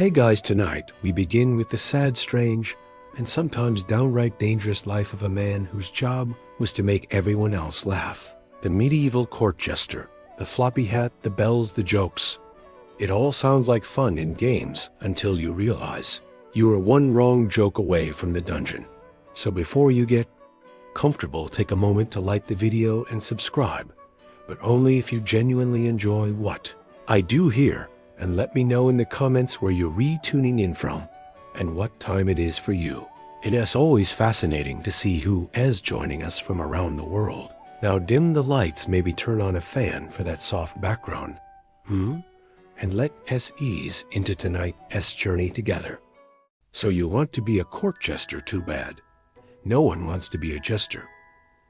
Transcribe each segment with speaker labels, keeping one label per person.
Speaker 1: Hey guys, tonight we begin with the sad, strange, and sometimes downright dangerous life of a man whose job was to make everyone else laugh. The medieval court jester, the floppy hat, the bells, the jokes. It all sounds like fun and games until you realize you are one wrong joke away from the dungeon. So before you get comfortable, take a moment to like the video and subscribe, but only if you genuinely enjoy what I do here, and let me know in the comments where you're tuning in from and what time it is for you. It is always fascinating to see who is joining us from around the world. Now dim the lights, maybe turn on a fan for that soft background. And let us ease into tonight's journey together. So you want to be a court jester? Too bad. No one wants to be a jester.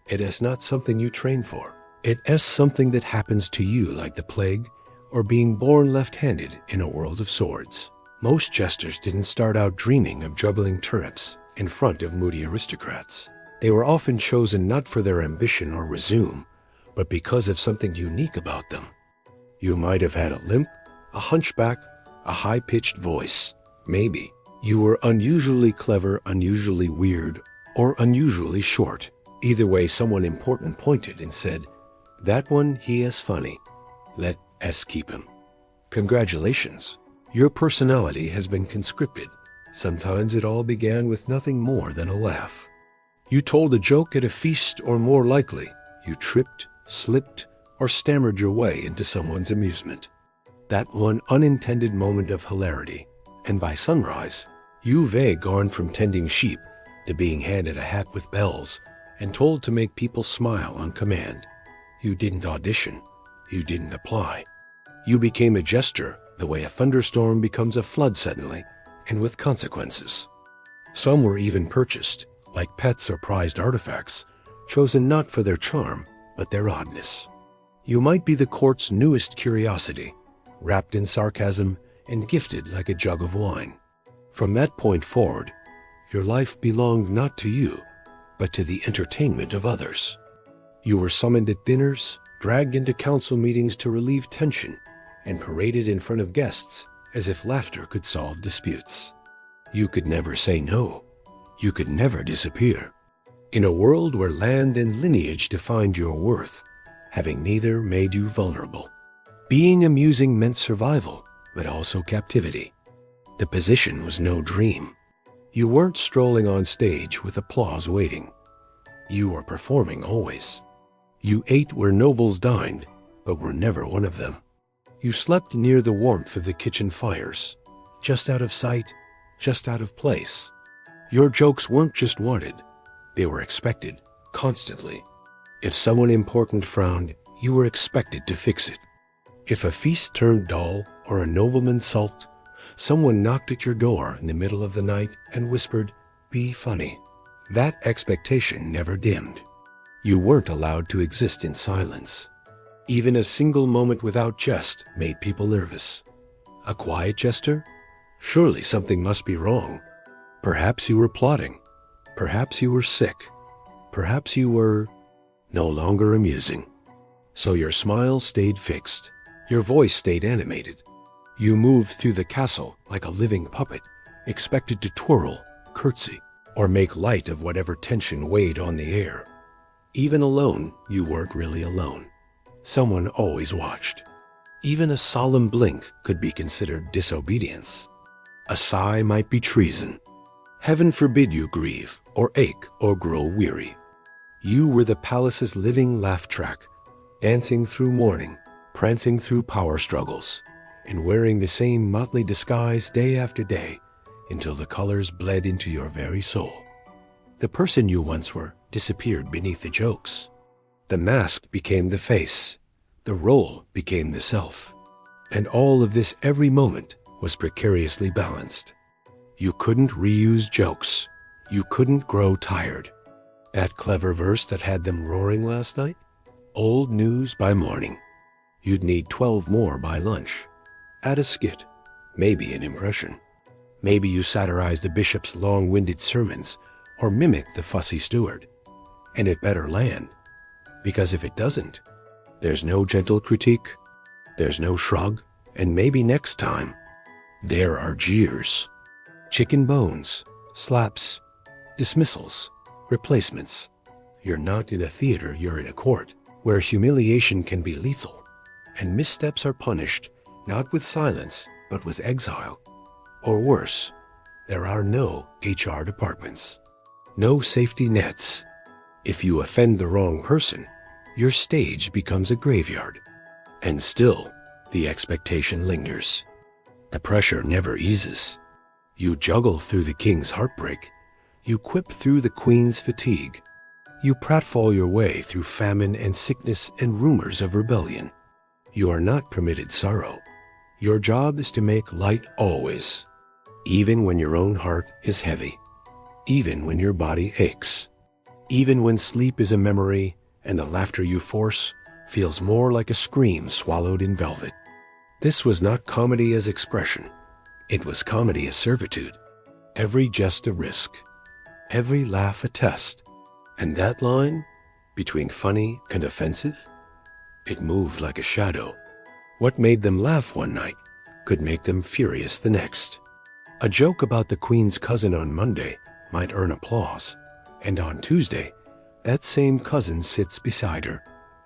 Speaker 1: It is not something you train for. It is something that happens to you like the plague, or being born left-handed in a world of swords. Most jesters didn't start out dreaming of juggling turnips in front of moody aristocrats. They were often chosen not for their ambition or resume, but because of something unique about them. You might have had a limp, a hunchback, a high-pitched voice. Maybe you were unusually clever, unusually weird, or unusually short. Either way, someone important pointed and said, "That one, he is funny. Let us keep him." Congratulations. Your personality has been conscripted. Sometimes it all began with nothing more than a laugh. You told a joke at a feast, or more likely, you tripped, slipped, or stammered your way into someone's amusement. That one unintended moment of hilarity, and by sunrise, you've gone from tending sheep to being handed a hat with bells and told to make people smile on command. You didn't audition. You didn't apply. You became a jester the way a thunderstorm becomes a flood suddenly, and with consequences. Some were even purchased, like pets or prized artifacts, chosen not for their charm, but their oddness. You might be the court's newest curiosity, wrapped in sarcasm and gifted like a jug of wine. From that point forward, your life belonged not to you, but to the entertainment of others. You were summoned at dinners, dragged into council meetings to relieve tension, and paraded in front of guests as if laughter could solve disputes. You could never say no. You could never disappear. In a world where land and lineage defined your worth, having neither made you vulnerable. Being amusing meant survival, but also captivity. The position was no dream. You weren't strolling on stage with applause waiting. You were performing always. You ate where nobles dined, but were never one of them. You slept near the warmth of the kitchen fires, just out of sight, just out of place. Your jokes weren't just wanted, they were expected, constantly. If someone important frowned, you were expected to fix it. If a feast turned dull or a nobleman sulked, someone knocked at your door in the middle of the night and whispered, "Be funny." That expectation never dimmed. You weren't allowed to exist in silence. Even a single moment without jest made people nervous. A quiet jester? Surely something must be wrong. Perhaps you were plotting. Perhaps you were sick. Perhaps you were no longer amusing. So your smile stayed fixed. Your voice stayed animated. You moved through the castle like a living puppet, expected to twirl, curtsy, or make light of whatever tension weighed on the air. Even alone, you weren't really alone. Someone always watched. Even a solemn blink could be considered disobedience. A sigh might be treason. Heaven forbid you grieve, or ache, or grow weary. You were the palace's living laugh track, dancing through mourning, prancing through power struggles, and wearing the same motley disguise day after day until the colors bled into your very soul. The person you once were disappeared beneath the jokes. The mask became the face. The role became the self. And all of this every moment was precariously balanced. You couldn't reuse jokes. You couldn't grow tired. That clever verse that had them roaring last night? Old news by morning. You'd need 12 more by lunch. Add a skit, maybe an impression. Maybe you satirized the bishop's long-winded sermons or mimicked the fussy steward. And it better land. Because if it doesn't, there's no gentle critique, there's no shrug, and maybe next time, There are jeers, chicken bones, slaps, dismissals, replacements. You're not in a theater, you're in a court, where humiliation can be lethal, and missteps are punished, not with silence, but with exile. Or worse, there are no HR departments, no safety nets. If you offend the wrong person, your stage becomes a graveyard. And still, the expectation lingers. The pressure never eases. You juggle through the king's heartbreak. You quip through the queen's fatigue. You pratfall your way through famine and sickness and rumors of rebellion. You are not permitted sorrow. Your job is to make light always, even when your own heart is heavy, even when your body aches, even when sleep is a memory and the laughter you force feels more like a scream swallowed in velvet. This was not comedy as expression. It was comedy as servitude. Every jest a risk, every laugh a test. And that line, between funny and offensive, it moved like a shadow. What made them laugh one night could make them furious the next. A joke about the Queen's cousin on Monday might earn applause, and on Tuesday, that same cousin sits beside her,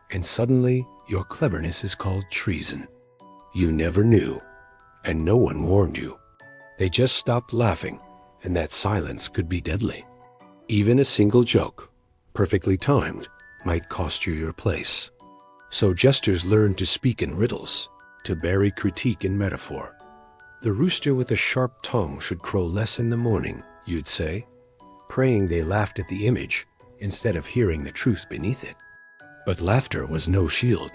Speaker 1: and suddenly your cleverness is called treason. You never knew, and no one warned you. They just stopped laughing, and that silence could be deadly. Even a single joke, perfectly timed, might cost you your place. So jesters learned to speak in riddles, to bury critique in metaphor. The rooster with a sharp tongue should crow less in the morning, you'd say, praying they laughed at the image instead of hearing the truth beneath it. But laughter was no shield.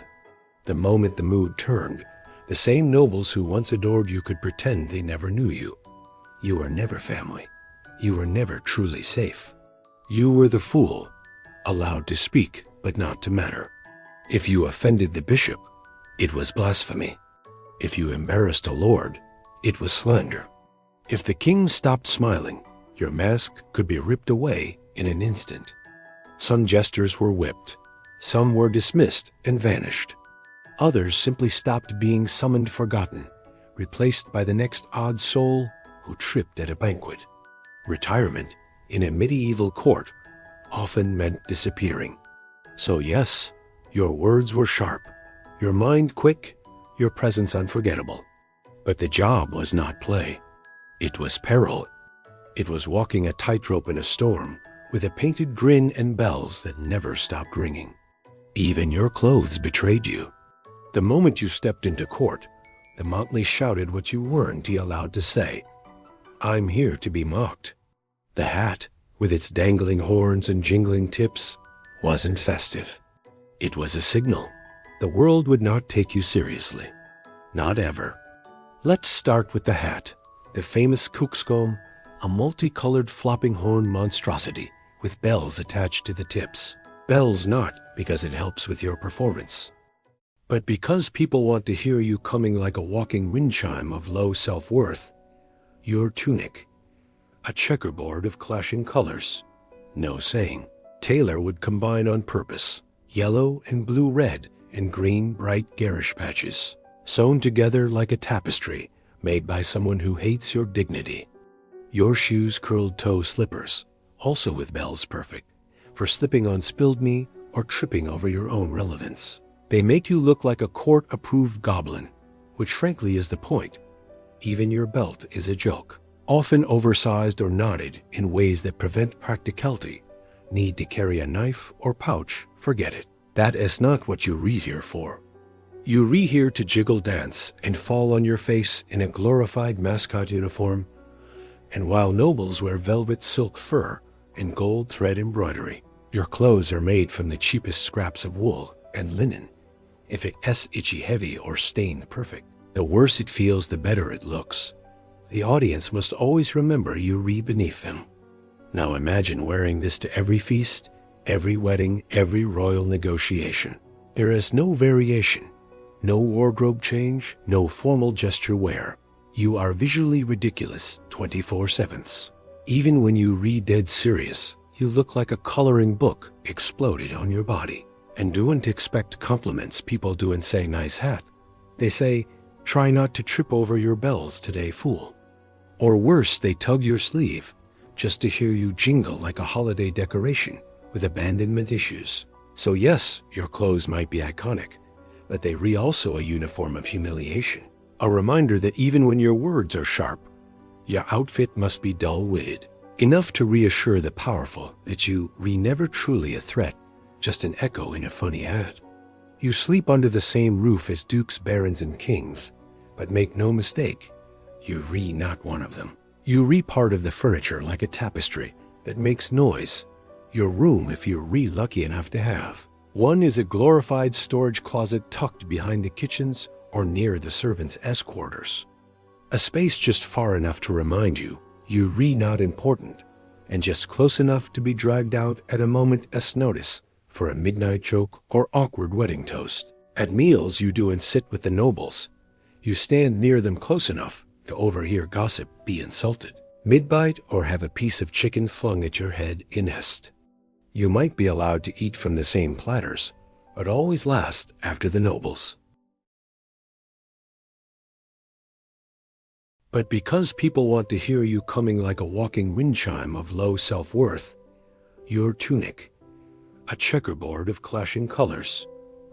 Speaker 1: The moment the mood turned, the same nobles who once adored you could pretend they never knew you. You were never family. You were never truly safe. You were the fool, allowed to speak but not to matter. If you offended the bishop, it was blasphemy. If you embarrassed a lord, it was slander. If the king stopped smiling, your mask could be ripped away in an instant. Some jesters were whipped. Some were dismissed and vanished. Others simply stopped being summoned forgotten, replaced by the next odd soul who tripped at a banquet. Retirement in a medieval court often meant disappearing. So yes, your words were sharp, your mind quick, your presence unforgettable. But the job was not play. It was peril. It was walking a tightrope in a storm with a painted grin and bells that never stopped ringing. Even your clothes betrayed you. The moment you stepped into court, the motley shouted what you weren't allowed to say. I'm here to be mocked. The hat, with its dangling horns and jingling tips, wasn't festive. It was a signal. The world would not take you seriously. Not ever. Let's start with the hat, the famous Kukskom, a multicolored flopping horn monstrosity with bells attached to the tips. Bells not because it helps with your performance, but because people want to hear you coming like a walking wind chime of low self-worth. Your tunic, a checkerboard of clashing colors. No saying. Tailor would combine on purpose, yellow and blue-red and green bright garish patches, sewn together like a tapestry made by someone who hates your dignity. Your shoes curled toe slippers, also with bells perfect, for slipping on spilled meat or tripping over your own relevance. They make you look like a court-approved goblin, which frankly is the point. Even your belt is a joke, often oversized or knotted in ways that prevent practicality. Need to carry a knife or pouch, forget it. That is not what you read here for. You read here to jiggle dance and fall on your face in a glorified mascot uniform, and while nobles wear velvet silk fur and gold thread embroidery, your clothes are made from the cheapest scraps of wool and linen. If it is itchy heavy or stained perfect, the worse it feels, the better it looks. The audience must always remember you read beneath them. Now imagine wearing this to every feast, every wedding, every royal negotiation. There is no variation, no wardrobe change, no formal gesture wear. You are visually ridiculous 24/7. Even when you read dead serious, you look like a coloring book exploded on your body. And don't expect compliments people do and say nice hat. They say, Try not to trip over your bells today, fool. Or worse, they tug your sleeve, just to hear you jingle like a holiday decoration with abandonment issues. So yes, your clothes might be iconic, but they also a uniform of humiliation. A reminder that even when your words are sharp, your outfit must be dull-witted. Enough to reassure the powerful that you never truly a threat, just an echo in a funny hat. You sleep under the same roof as dukes, barons, and kings, but make no mistake, you not one of them. You part of the furniture like a tapestry that makes noise. Your room, if you're lucky enough to have one, is a glorified storage closet tucked behind the kitchens or near the servants' quarters. A space just far enough to remind you not important, and just close enough to be dragged out at a moment's notice for a midnight joke or awkward wedding toast. At meals you do and sit with the nobles. You stand near them close enough to overhear gossip, be insulted, mid-bite, or have a piece of chicken flung at your head in est. You might be allowed to eat from the same platters, but always last after the nobles. But because people want to hear you coming like a walking wind chime of low self-worth, your tunic, a checkerboard of clashing colors,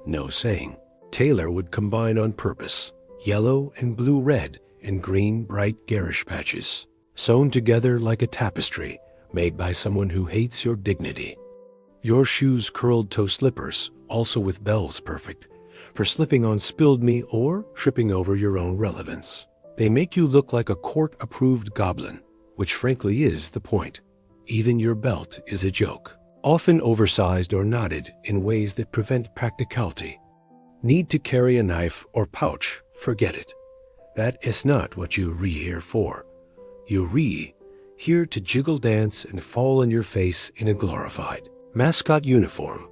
Speaker 1: no saying. Taylor would combine on purpose, yellow and blue-red and green bright garish patches, sewn together like a tapestry made by someone who hates your dignity. Your shoes, curled toe slippers, also with bells, perfect for slipping on spilled meat or tripping over your own relevance. They make you look like a court-approved goblin, which frankly is the point. Even your belt is a joke, often oversized or knotted in ways that prevent practicality. Need to carry a knife or pouch? Forget it. That is not what you here for. You here to jiggle, dance, and fall on your face in a glorified mascot uniform.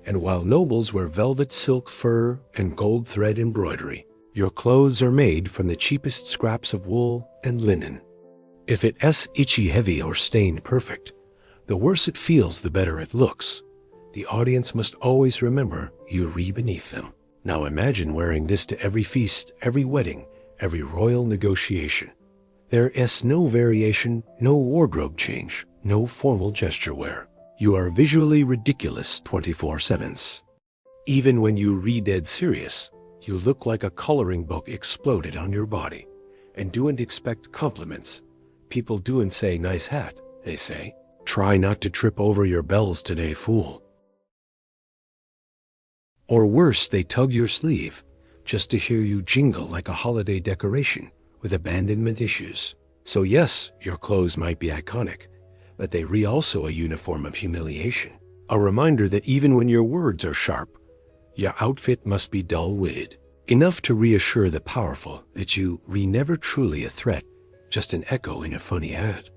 Speaker 1: And while nobles wear velvet, silk, fur, and gold thread embroidery, your clothes are made from the cheapest scraps of wool and linen. If it's itchy, heavy, or stained perfect, the worse it feels, the better it looks. The audience must always remember you beneath them. Now imagine wearing this to every feast, every wedding, every royal negotiation. There is no variation, no wardrobe change, no formal gesture wear. You are visually ridiculous 24/7. Even when you dead serious, you look like a coloring book exploded on your body. And don't expect compliments. People do and say, nice hat, they say. Try not to trip over your bells today, fool. Or worse, they tug your sleeve, just to hear you jingle like a holiday decoration with abandonment issues. So yes, your clothes might be iconic, but they also a uniform of humiliation. A reminder that even when your words are sharp, your outfit must be dull-witted. Enough to reassure the powerful that you never truly a threat, just an echo in a funny hat.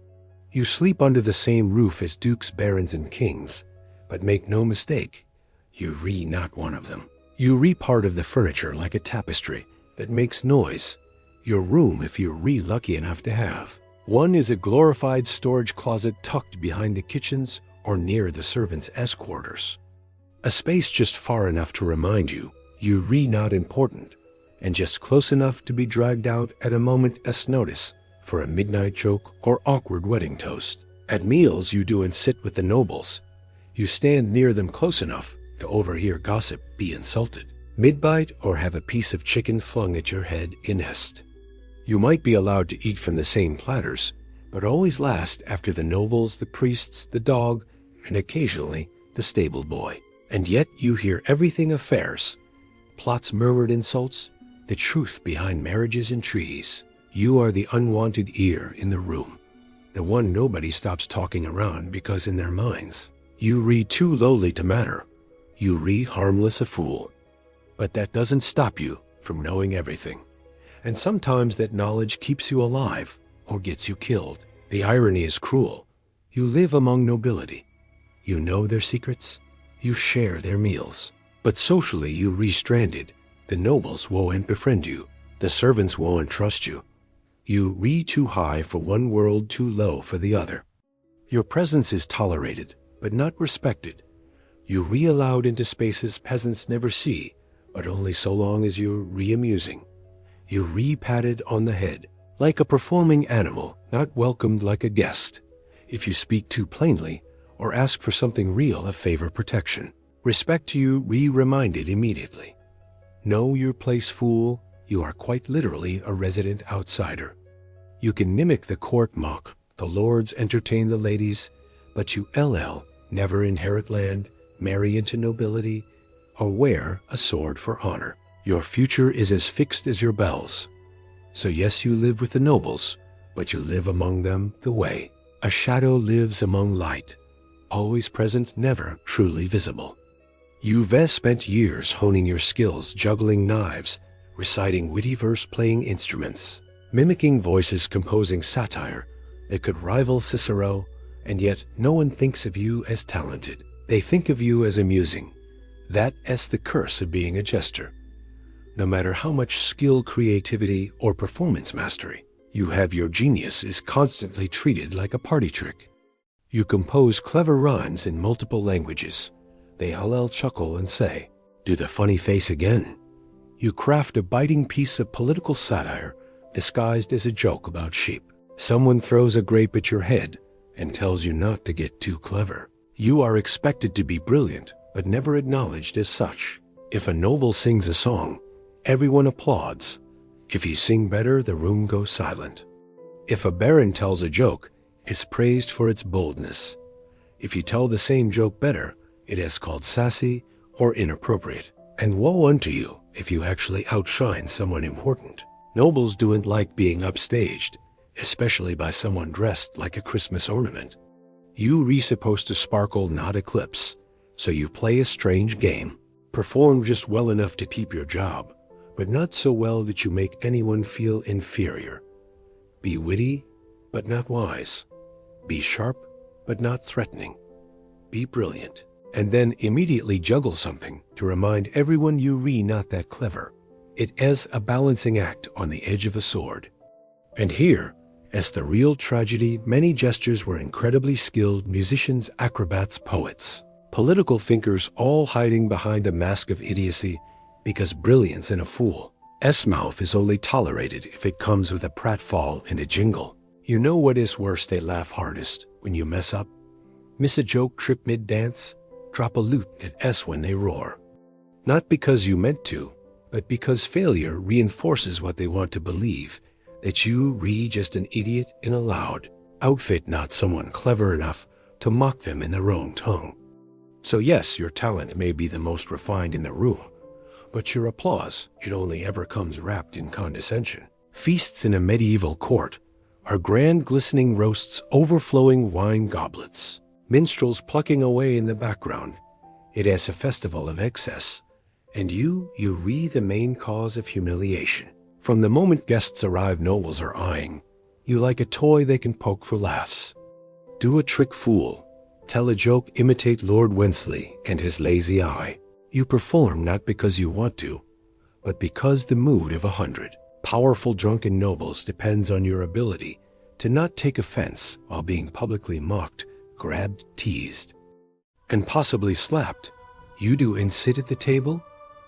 Speaker 1: You sleep under the same roof as dukes, barons, and kings, but make no mistake, you not one of them. You part of the furniture like a tapestry that makes noise. Your room, if you're lucky enough to have one, is a glorified storage closet tucked behind the kitchens or near the servants' quarters. A space just far enough to remind you not important, and just close enough to be dragged out at a moment's notice for a midnight joke or awkward wedding toast. At meals you do and sit with the nobles. You stand near them close enough to overhear gossip, be insulted, mid-bite, or have a piece of chicken flung at your head in est. You might be allowed to eat from the same platters, but always last after the nobles, the priests, the dog, and occasionally the stable boy. And yet you hear everything affairs, plots, murmured insults, the truth behind marriages and treaties. You are the unwanted ear in the room, the one nobody stops talking around because in their minds, you too lowly to matter. You harmless a fool. But that doesn't stop you from knowing everything. And sometimes that knowledge keeps you alive or gets you killed. The irony is cruel. You live among nobility. You know their secrets. You share their meals. But socially you stranded. The nobles won't befriend you. The servants won't trust you. You too high for one world, too low for the other. Your presence is tolerated, but not respected. You allowed into spaces peasants never see, but only so long as you're amusing. You re-patted on the head, like a performing animal, not welcomed like a guest. If you speak too plainly, or ask for something real, a favor protection. Respect you re-reminded immediately. Know your place, fool. You are quite literally a resident outsider. You can mimic the court mock, the lords entertain the ladies, but you never inherit land, marry into nobility, or wear a sword for honor. Your future is as fixed as your bells. So yes, you live with the nobles, but you live among them the way. A shadow lives among light, always present, never truly visible. You've spent years honing your skills, juggling knives, reciting witty verse, playing instruments, mimicking voices, composing satire that could rival Cicero, and yet no one thinks of you as talented. They think of you as amusing. That's the curse of being a jester. No matter how much skill, creativity, or performance mastery you have, your genius is constantly treated like a party trick. You compose clever rhymes in multiple languages. They chuckle and say, "Do the funny face again." You craft a biting piece of political satire disguised as a joke about sheep. Someone throws a grape at your head and tells you not to get too clever. You are expected to be brilliant, but never acknowledged as such. If a noble sings a song, everyone applauds. If you sing better, the room goes silent. If a baron tells a joke, it's praised for its boldness. If you tell the same joke better, it is called sassy or inappropriate. And woe unto you if you actually outshine someone important. Nobles don't like being upstaged, especially by someone dressed like a Christmas ornament. You're supposed to sparkle, not eclipse, so you play a strange game. Perform just well enough to keep your job, but not so well that you make anyone feel inferior. Be witty, but not wise. Be sharp, but not threatening. Be brilliant, and then immediately juggle something to remind everyone you're not that clever. It is a balancing act on the edge of a sword. And here, as the real tragedy, many jesters were incredibly skilled musicians, acrobats, poets, political thinkers, all hiding behind a mask of idiocy, because brilliance in a fool's mouth is only tolerated if it comes with a pratfall and a jingle. You know what is worse? They laugh hardest when you mess up. Miss a joke, trip mid-dance, drop a lute at S when they roar. Not because you meant to, but because failure reinforces what they want to believe, that you just an idiot in a loud outfit, not someone clever enough to mock them in their own tongue. So yes, your talent may be the most refined in the room, but your applause, it only ever comes wrapped in condescension. Feasts in a medieval court are grand glistening roasts, overflowing wine goblets, minstrels plucking away in the background. It is a festival of excess, and you the main cause of humiliation. From the moment guests arrive, nobles are eyeing you like a toy they can poke for laughs. Do a trick, fool. Tell a joke, imitate Lord Wensley and his lazy eye. You perform not because you want to, but because the mood of 100 powerful drunken nobles depends on your ability to not take offense while being publicly mocked, grabbed, teased, and possibly slapped. You do and sit at the table.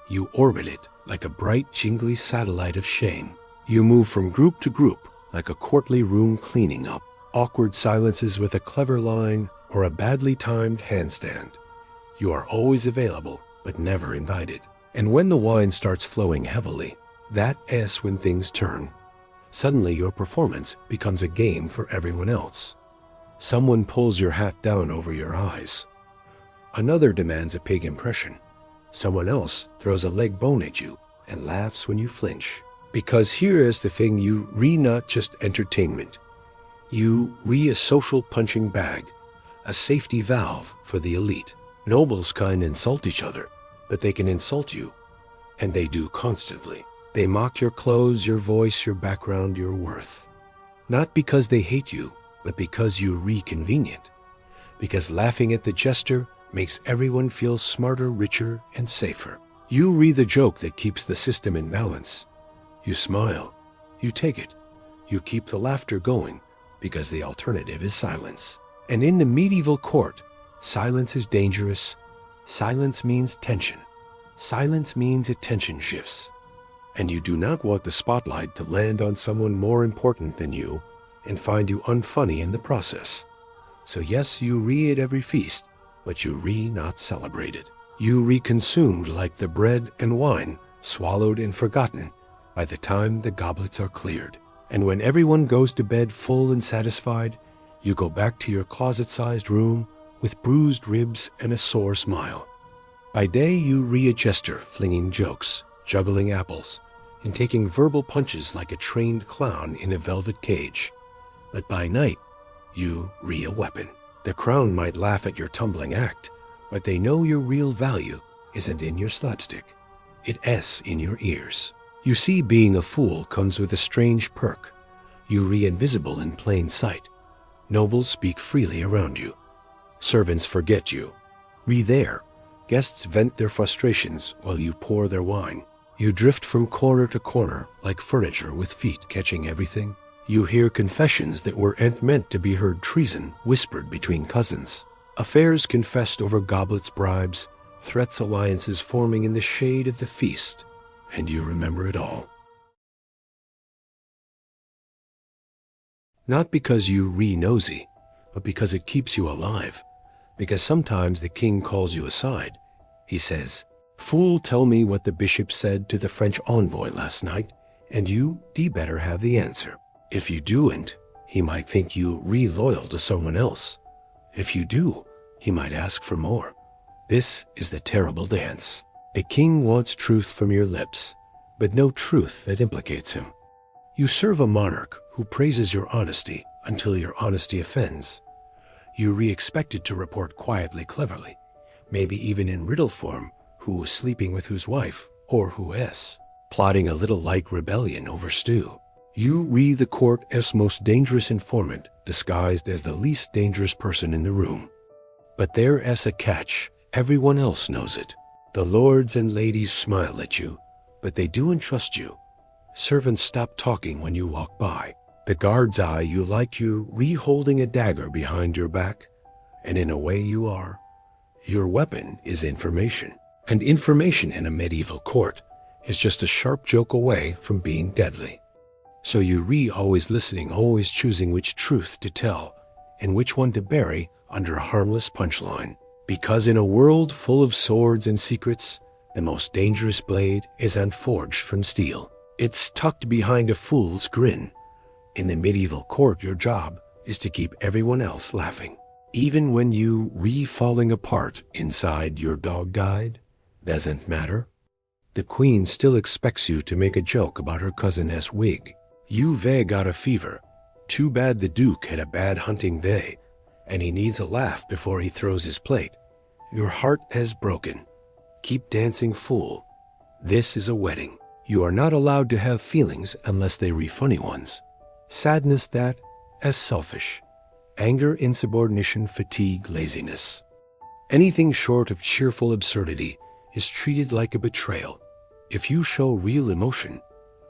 Speaker 1: You orbit it like a bright, jingly satellite of shame. You move from group to group like a courtly room cleaning up. Awkward silences with a clever line or a badly timed handstand. You are always available, but never invited. And when the wine starts flowing heavily, that is when things turn. Suddenly your performance becomes a game for everyone else. Someone pulls your hat down over your eyes. Another demands a pig impression. Someone else throws a leg bone at you and laughs when you flinch. Because here is the thing, you not just entertainment. You a social punching bag, a safety valve for the elite. Nobles can insult each other, but they can insult you, and they do constantly. They mock your clothes, your voice, your background, your worth. Not because they hate you, but because you're convenient. Because laughing at the jester makes everyone feel smarter, richer, and safer. You the joke that keeps the system in balance. You smile. You take it. You keep the laughter going because the alternative is silence. And in the medieval court, silence is dangerous. Silence means tension. Silence means attention shifts. and you do not want the spotlight to land on someone more important than you and find you unfunny in the process. So yes, you re at every feast, but you re not celebrated. You re-consumed like the bread and wine, swallowed and forgotten by the time the goblets are cleared. And when everyone goes to bed full and satisfied, you go back to your closet-sized room with bruised ribs and a sore smile. By day, you re a jester, flinging jokes, juggling apples, and taking verbal punches like a trained clown in a velvet cage. But by night, you re a weapon. The crown might laugh at your tumbling act, but they know your real value isn't in your slapstick. It's in your ears. You see, being a fool comes with a strange perk. You re invisible in plain sight. Nobles speak freely around you. Servants forget you. Re there. Guests vent their frustrations while you pour their wine. You drift from corner to corner like furniture with feet catching everything. You hear confessions that weren't meant to be heard, treason whispered between cousins. Affairs confessed over goblets, bribes, threats, alliances forming in the shade of the feast, and you remember it all. Not because you re-nosy, but because it keeps you alive. Because sometimes the king calls you aside. He says, "Fool, tell me what the bishop said to the French envoy last night," and you better have the answer. If you do'n't, he might think you re-loyal to someone else. If you do, he might ask for more. This is the terrible dance. A king wants truth from your lips, but no truth that implicates him. You serve a monarch who praises your honesty until your honesty offends. You re-expected to report quietly, cleverly, maybe even in riddle form, who was sleeping with whose wife, or who is, plotting a little light rebellion over stew. You re the court's most dangerous informant, disguised as the least dangerous person in the room. But there's a catch. Everyone else knows it. The lords and ladies smile at you, but they do entrust you. Servants stop talking when you walk by. The guards eye you like you re-holding a dagger behind your back, and in a way you are. Your weapon is information, and information in a medieval court is just a sharp joke away from being deadly. So you always listening, always choosing which truth to tell and which one to bury under a harmless punchline. Because in a world full of swords and secrets, the most dangerous blade is unforged from steel. It's tucked behind a fool's grin. In the medieval court, your job is to keep everyone else laughing. Even when you falling apart inside your dog guide, doesn't matter. The queen still expects you to make a joke about her cousin's wig. You've got a fever. Too bad the duke had a bad hunting day, and he needs a laugh before he throws his plate. Your heart has broken. Keep dancing, fool. This is a wedding. You are not allowed to have feelings unless they funny ones. Sadness that, as selfish. Anger, insubordination, fatigue, laziness. Anything short of cheerful absurdity is treated like a betrayal. If you show real emotion,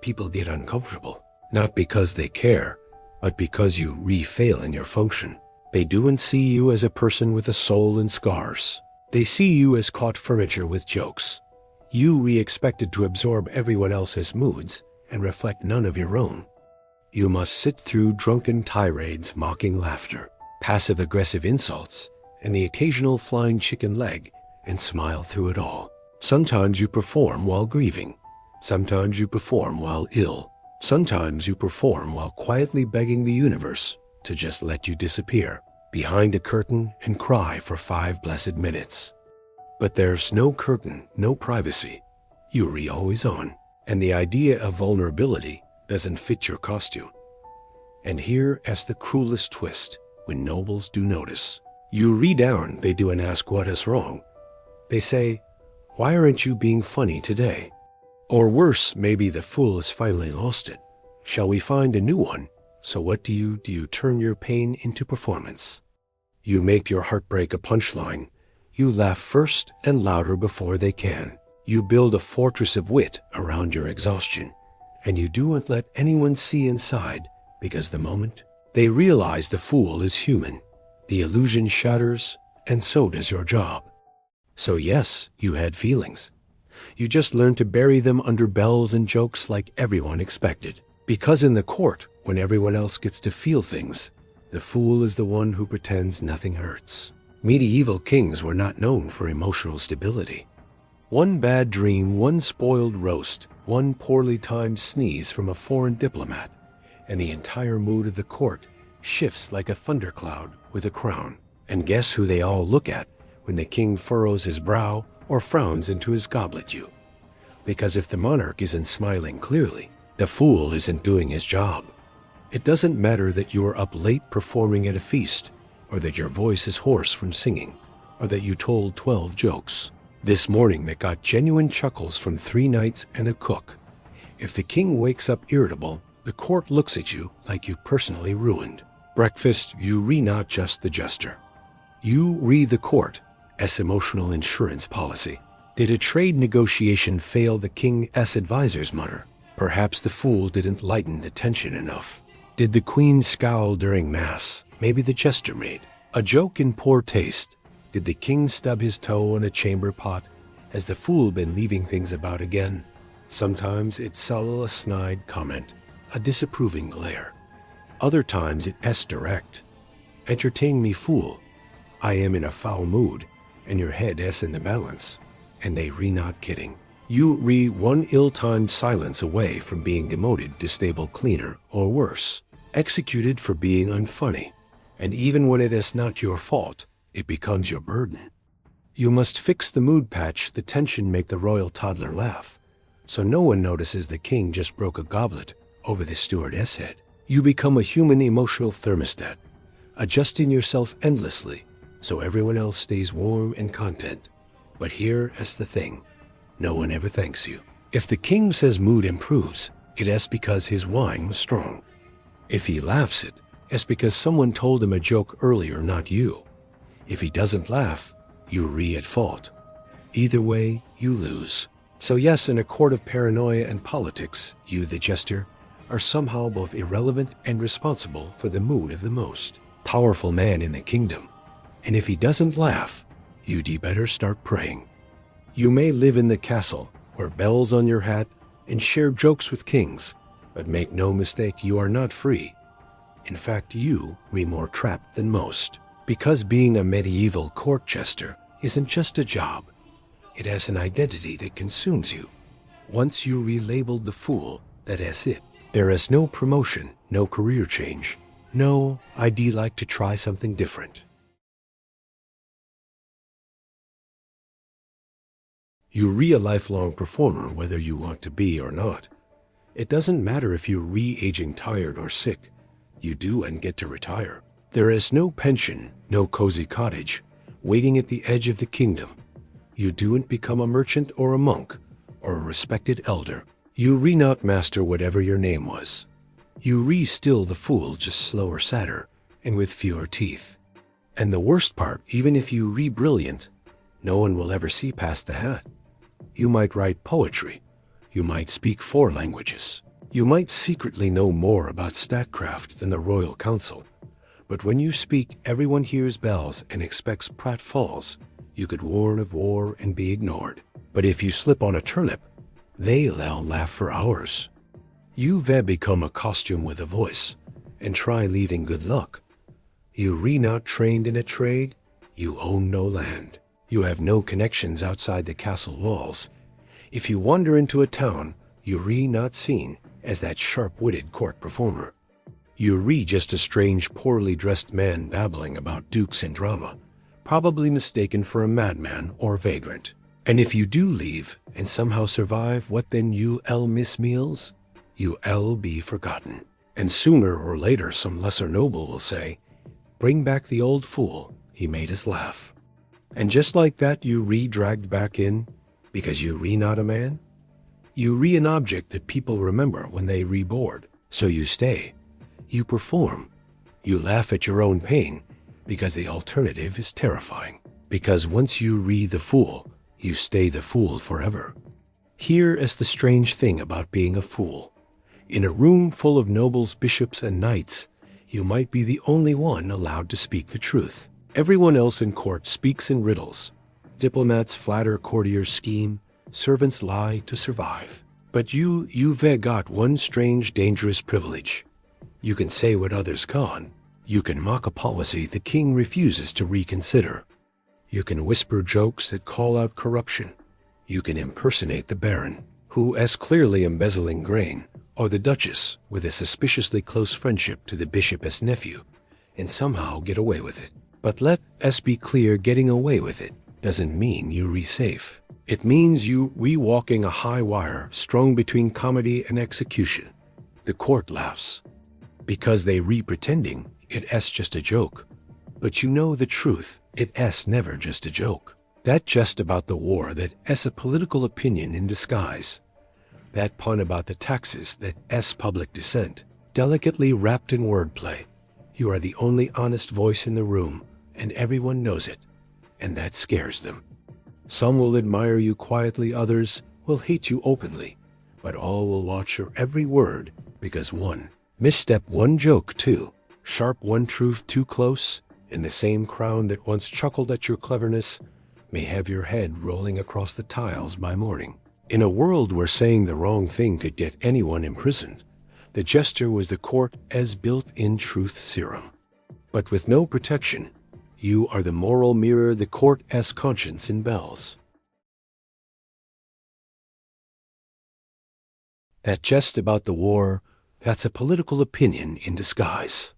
Speaker 1: people get uncomfortable. Not because they care, but because you fail in your function. They don't see you as a person with a soul and scars. They see you as caught furniture with jokes. You expected to absorb everyone else's moods and reflect none of your own. You must sit through drunken tirades, mocking laughter, passive-aggressive insults, and the occasional flying chicken leg, and smile through it all. Sometimes you perform while grieving. Sometimes you perform while ill. Sometimes you perform while quietly begging the universe to just let you disappear behind a curtain and cry for 5 blessed minutes. But there's no curtain, no privacy. You're always on, and the idea of vulnerability doesn't fit your costume. And here is the cruelest twist when nobles do notice. You down, they do, and ask what is wrong. They say, "Why aren't you being funny today?" Or worse, maybe the fool has finally lost it. Shall we find a new one? So what do? You turn your pain into performance. You make your heartbreak a punchline. You laugh first and louder before they can. You build a fortress of wit around your exhaustion. And you don't let anyone see inside, because the moment they realize the fool is human, the illusion shatters, and so does your job. So yes, you had feelings. You just learn to bury them under bells and jokes like everyone expected. Because in the court, when everyone else gets to feel things, the fool is the one who pretends nothing hurts. Medieval kings were not known for emotional stability. One bad dream, one spoiled roast, one poorly timed sneeze from a foreign diplomat, and the entire mood of the court shifts like a thundercloud with a crown. And guess who they all look at when the king furrows his brow or frowns into his goblet you? Because if the monarch isn't smiling clearly, the fool isn't doing his job. It doesn't matter that you are up late performing at a feast, or that your voice is hoarse from singing, or that you told 12 jokes this morning that got genuine chuckles from 3 knights and a cook. If the king wakes up irritable, the court looks at you like you personally ruined breakfast. You re not just the jester. You re the court as emotional insurance policy. Did a trade negotiation fail? The king's advisors mutter. Perhaps the fool didn't lighten the tension enough. Did the queen scowl during mass? Maybe the jester made a joke in poor taste. Did the king stub his toe on a chamber pot? Has the fool been leaving things about again? Sometimes it's subtle, a snide comment, a disapproving glare. Other times it's direct. Entertain me, fool. I am in a foul mood, and your head is in the balance. And they re not kidding. You re one ill-timed silence away from being demoted to stable cleaner or worse, executed for being unfunny. And even when it is not your fault, it becomes your burden. You must fix the mood patch, the tension, make the royal toddler laugh, so no one notices the king just broke a goblet over the stewardess' head. You become a human emotional thermostat, adjusting yourself endlessly so everyone else stays warm and content. But here is the thing. No one ever thanks you. If the king says mood improves, it is because his wine was strong. If he laughs it's because someone told him a joke earlier, not you. If he doesn't laugh, you re at fault. Either way, you lose. So yes, in a court of paranoia and politics, you, the jester, are somehow both irrelevant and responsible for the mood of the most powerful man in the kingdom. And if he doesn't laugh, you'd better start praying. You may live in the castle, wear bells on your hat, and share jokes with kings, but make no mistake, you are not free. In fact, you are more trapped than most, because being a medieval court jester isn't just a job. It has an identity that consumes you. Once you relabeled the fool, that is it. There is no promotion, no career change. No, I'd like to try something different. You re a lifelong performer whether you want to be or not. It doesn't matter if you're re-aging tired or sick. You do and get to retire. There is no pension, no cozy cottage, waiting at the edge of the kingdom. You do'n't become a merchant or a monk, or a respected elder. You re-not master whatever your name was. You re-still the fool, just slower, sadder, and with fewer teeth. And the worst part, even if you re-brilliant, no one will ever see past the hat. You might write poetry. You might speak 4 languages. You might secretly know more about statecraft than the royal council. But when you speak, everyone hears bells and expects pratfalls. You could warn of war and be ignored. But if you slip on a turnip, they'll laugh for hours. You've become a costume with a voice, and try leaving good luck. You re-not trained in a trade, you own no land. You have no connections outside the castle walls. If you wander into a town, you re-not seen as that sharp-witted court performer. You re just a strange, poorly dressed man babbling about dukes and drama, probably mistaken for a madman or vagrant. And if you do leave and somehow survive, what then? You'll miss meals? You'll be forgotten. And sooner or later some lesser noble will say, "Bring back the old fool, he made us laugh." And just like that, you re-dragged back in, because you re-not a man? You re an object that people remember when they re-board, so you stay. You perform. You laugh at your own pain, because the alternative is terrifying. Because once you re the fool, you stay the fool forever. Here is the strange thing about being a fool. In a room full of nobles, bishops, and knights, you might be the only one allowed to speak the truth. Everyone else in court speaks in riddles. Diplomats flatter, courtiers scheme, Servants lie to survive. But you've got one strange, dangerous privilege. You can say what others can't. You can mock a policy the king refuses to reconsider. You can whisper jokes that call out corruption. You can impersonate the baron, who is clearly embezzling grain, or the duchess with a suspiciously close friendship to the bishop's nephew, and somehow get away with it. But let us be clear, getting away with it doesn't mean you're safe. It means you walking a high wire strung between comedy and execution. The court laughs because they pretending it's just a joke. But you know the truth, it's never just a joke. That jest about the war, that's a political opinion in disguise. That pun about the taxes, that's public dissent, delicately wrapped in wordplay. You are the only honest voice in the room, and everyone knows it, and that scares them. Some will admire you quietly, others will hate you openly, but all will watch your every word, because one misstep, one joke too sharp, one truth too close, and the same crown that once chuckled at your cleverness may have your head rolling across the tiles by morning. In a world where saying the wrong thing could get anyone imprisoned, the jester was the court as built-in truth serum. But with no protection, you are the moral mirror the court as conscience in bells. That jest about the war, that's a political opinion in disguise.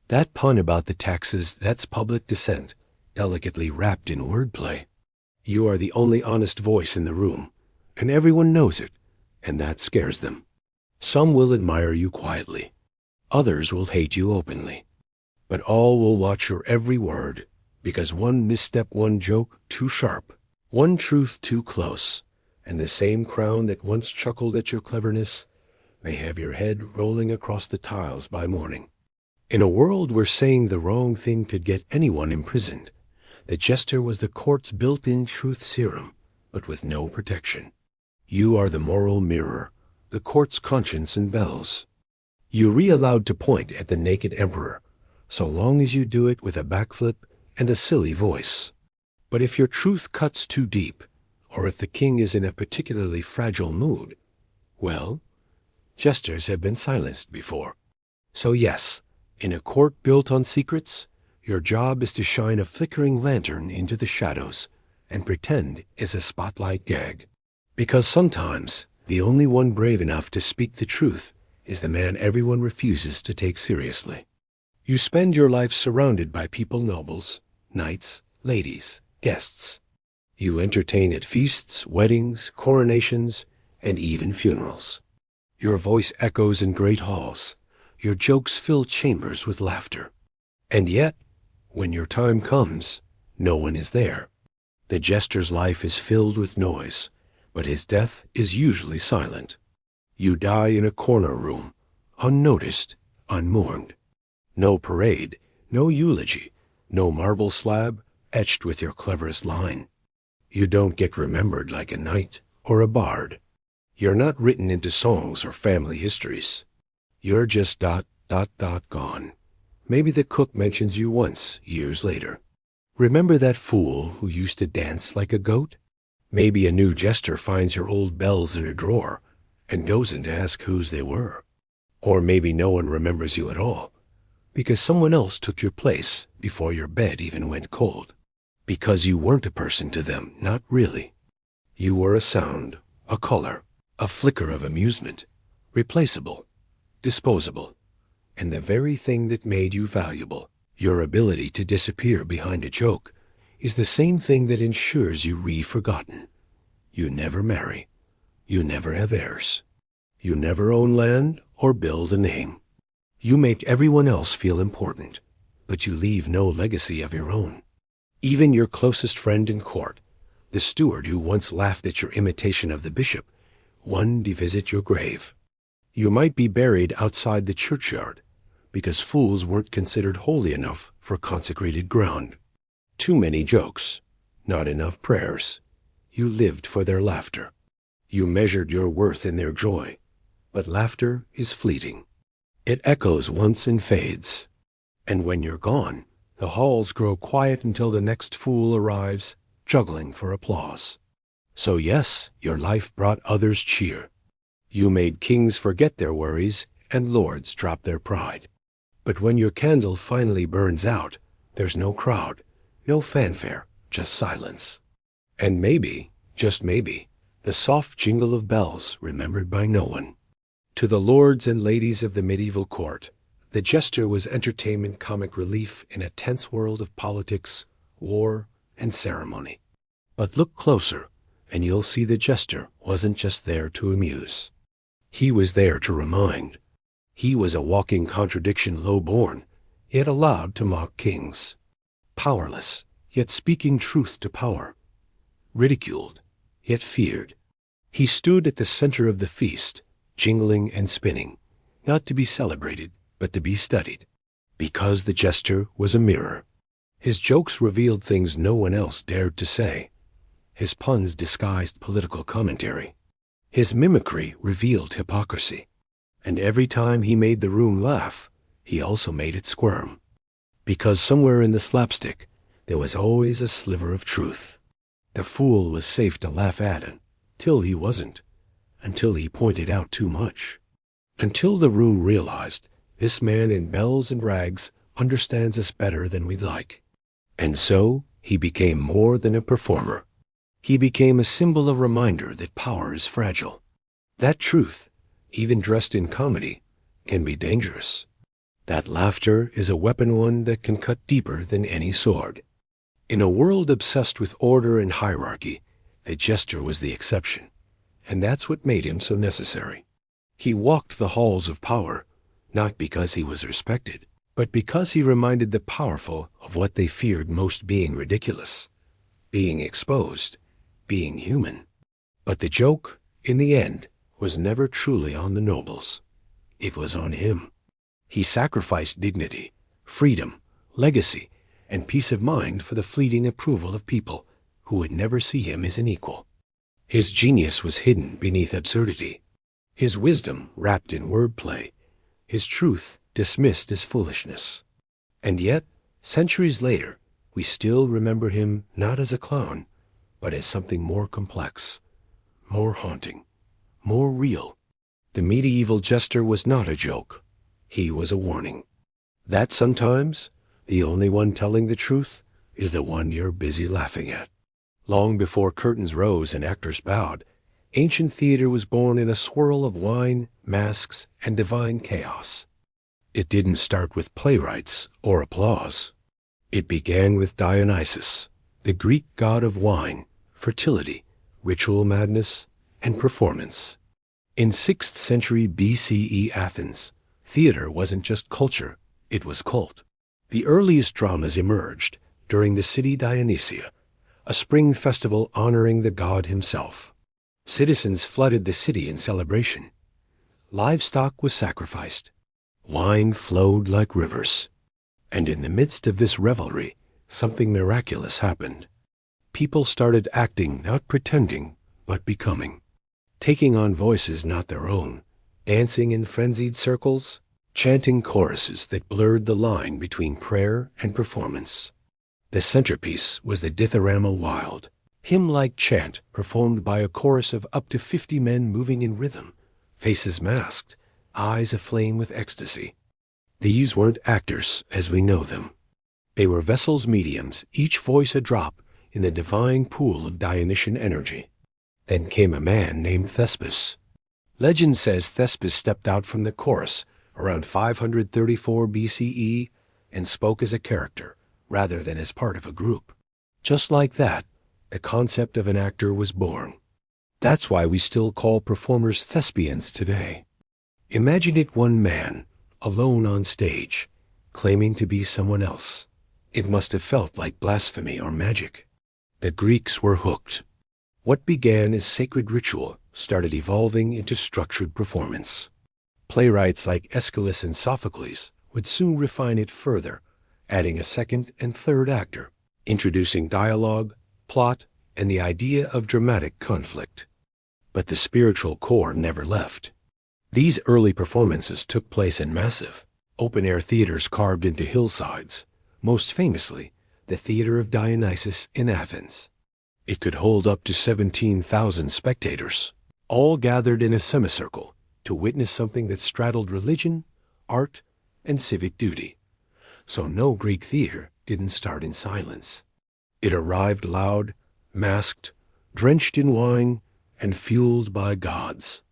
Speaker 1: That pun about the taxes, that's public dissent, delicately wrapped in wordplay. You are the only honest voice in the room, and everyone knows it, and that scares them. Some will admire you quietly. Others will hate you openly. But all will watch your every word, because one misstep, one joke too sharp, one truth too close, and the same crown that once chuckled at your cleverness may have your head rolling across the tiles by morning. In a world where saying the wrong thing could get anyone imprisoned, the jester was the court's built-in truth serum, but with no protection. You are the moral mirror, the court's conscience and bells. You're allowed to point at the naked emperor, so long as you do it with a backflip and a silly voice. But if your truth cuts too deep, or if the king is in a particularly fragile mood, well, jesters have been silenced before. So yes, in a court built on secrets, your job is to shine a flickering lantern into the shadows and pretend it's a spotlight gag. Because sometimes the only one brave enough to speak the truth is the man everyone refuses to take seriously. You spend your life surrounded by people, nobles, knights, ladies, guests. You entertain at feasts, weddings, coronations, and even funerals. Your voice echoes in great halls. Your jokes fill chambers with laughter. And yet, when your time comes, no one is there. The jester's life is filled with noise, but his death is usually silent. You die in a corner room, unnoticed, unmourned. No parade, no eulogy, no marble slab etched with your cleverest line. You don't get remembered like a knight or a bard. You're not written into songs or family histories. You're just ... gone. Maybe the cook mentions you once, years later. Remember that fool who used to dance like a goat? Maybe a new jester finds your old bells in a drawer and doesn't ask whose they were. Or maybe no one remembers you at all, because someone else took your place before your bed even went cold. Because you weren't a person to them, not really. You were a sound, a color, a flicker of amusement, replaceable, disposable, and the very thing that made you valuable, your ability to disappear behind a joke, is the same thing that ensures you forgotten. You never marry. You never have heirs. You never own land or build a name. You make everyone else feel important, but you leave no legacy of your own. Even your closest friend in court, the steward who once laughed at your imitation of the bishop, one day visit your grave. You might be buried outside the churchyard, because fools weren't considered holy enough for consecrated ground. Too many jokes, not enough prayers. You lived for their laughter. You measured your worth in their joy, but laughter is fleeting. It echoes once and fades, and when you're gone, the halls grow quiet until the next fool arrives, juggling for applause. So yes, your life brought others cheer. You made kings forget their worries and lords drop their pride. But when your candle finally burns out, there's no crowd, no fanfare, just silence. And maybe, just maybe, the soft jingle of bells remembered by no one. To the lords and ladies of the medieval court, the jester was entertainment comic relief in a tense world of politics, war, and ceremony. But look closer, and you'll see the jester wasn't just there to amuse. He was there to remind. He was a walking contradiction low-born, yet allowed to mock kings. Powerless, yet speaking truth to power. Ridiculed, yet feared. He stood at the center of the feast, jingling and spinning, not to be celebrated, but to be studied. Because the jester was a mirror. His jokes revealed things no one else dared to say. His puns disguised political commentary. His mimicry revealed hypocrisy. And every time he made the room laugh, he also made it squirm. Because somewhere in the slapstick, there was always a sliver of truth. The fool was safe to laugh at until he wasn't, until he pointed out too much. Until the room realized this man in bells and rags understands us better than we'd like. And so he became more than a performer. He became a symbol, a reminder that power is fragile. That truth, even dressed in comedy, can be dangerous. That laughter is a weapon, one that can cut deeper than any sword. In a world obsessed with order and hierarchy, the jester was the exception, and that's what made him so necessary. He walked the halls of power, not because he was respected, but because he reminded the powerful of what they feared most: being ridiculous, being exposed, being human. But the joke, in the end, was never truly on the nobles. It was on him. He sacrificed dignity, freedom, legacy, and peace of mind for the fleeting approval of people who would never see him as an equal. His genius was hidden beneath absurdity, his wisdom wrapped in wordplay, his truth dismissed as foolishness. And yet, centuries later, we still remember him not as a clown, but as something more complex, more haunting, more real. The medieval jester was not a joke. He was a warning. That sometimes the only one telling the truth is the one you're busy laughing at. Long before curtains rose and actors bowed, ancient theater was born in a swirl of wine, masks, and divine chaos. It didn't start with playwrights or applause. It began with Dionysus, the Greek god of wine, fertility, ritual madness, and performance. In 6th century BCE Athens, theater wasn't just culture, it was cult. The earliest dramas emerged during the city Dionysia, a spring festival honoring the god himself. Citizens flooded the city in celebration. Livestock was sacrificed. Wine flowed like rivers. And in the midst of this revelry, something miraculous happened. People started acting, not pretending, but becoming. Taking on voices not their own, dancing in frenzied circles, chanting choruses that blurred the line between prayer and performance. The centerpiece was the dithyrama wild, hymn-like chant performed by a chorus of up to 50 men moving in rhythm, faces masked, eyes aflame with ecstasy. These weren't actors as we know them. They were vessels mediums, each voice a drop in the divine pool of Dionysian energy. Then came a man named Thespis. Legend says Thespis stepped out from the chorus around 534 BCE and spoke as a character rather than as part of a group. Just like that, the concept of an actor was born. That's why we still call performers thespians today. Imagine it: one man, alone on stage, claiming to be someone else. It must have felt like blasphemy or magic. The Greeks were hooked. What began as sacred ritual started evolving into structured performance. Playwrights like Aeschylus and Sophocles would soon refine it further, adding a second and third actor, introducing dialogue, plot, and the idea of dramatic conflict. But the spiritual core never left. These early performances took place in massive, open-air theaters carved into hillsides, most famously the Theater of Dionysus in Athens. It could hold up to 17,000 spectators, all gathered in a semicircle to witness something that straddled religion, art, and civic duty. So no Greek theater didn't start in silence. It arrived loud, masked, drenched in wine, and fueled by gods.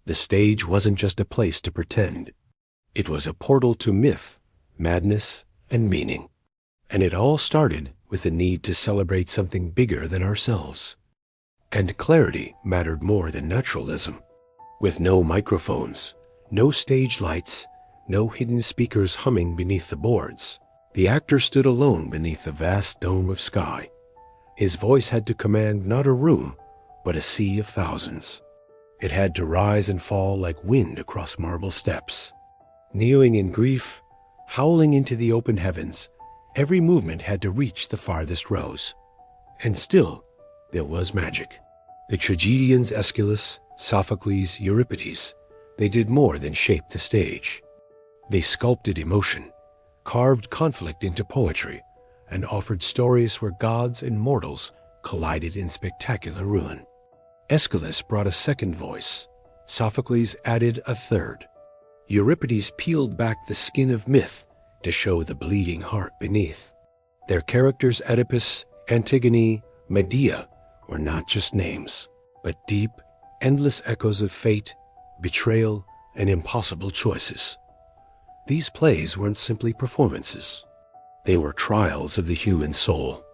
Speaker 1: The stage wasn't just a place to pretend. It was a portal to myth, madness, and meaning. And it all started with the need to celebrate something bigger than ourselves. And clarity mattered more than naturalism. With no microphones, no stage lights, no hidden speakers humming beneath the boards, the actor stood alone beneath the vast dome of sky. His voice had to command not a room, but a sea of thousands. It had to rise and fall like wind across marble steps. Kneeling in grief, howling into the open heavens, every movement had to reach the farthest rows. And still, there was magic. The tragedians Aeschylus, Sophocles, Euripides, they did more than shape the stage. They sculpted emotion, carved conflict into poetry, and offered stories where gods and mortals collided in spectacular ruin. Aeschylus brought a second voice. Sophocles added a third. Euripides peeled back the skin of myth to show the bleeding heart beneath. Their characters Oedipus, Antigone, Medea were not just names, but deep, endless echoes of fate, betrayal, and impossible choices. These plays weren't simply performances. They were trials of the human soul.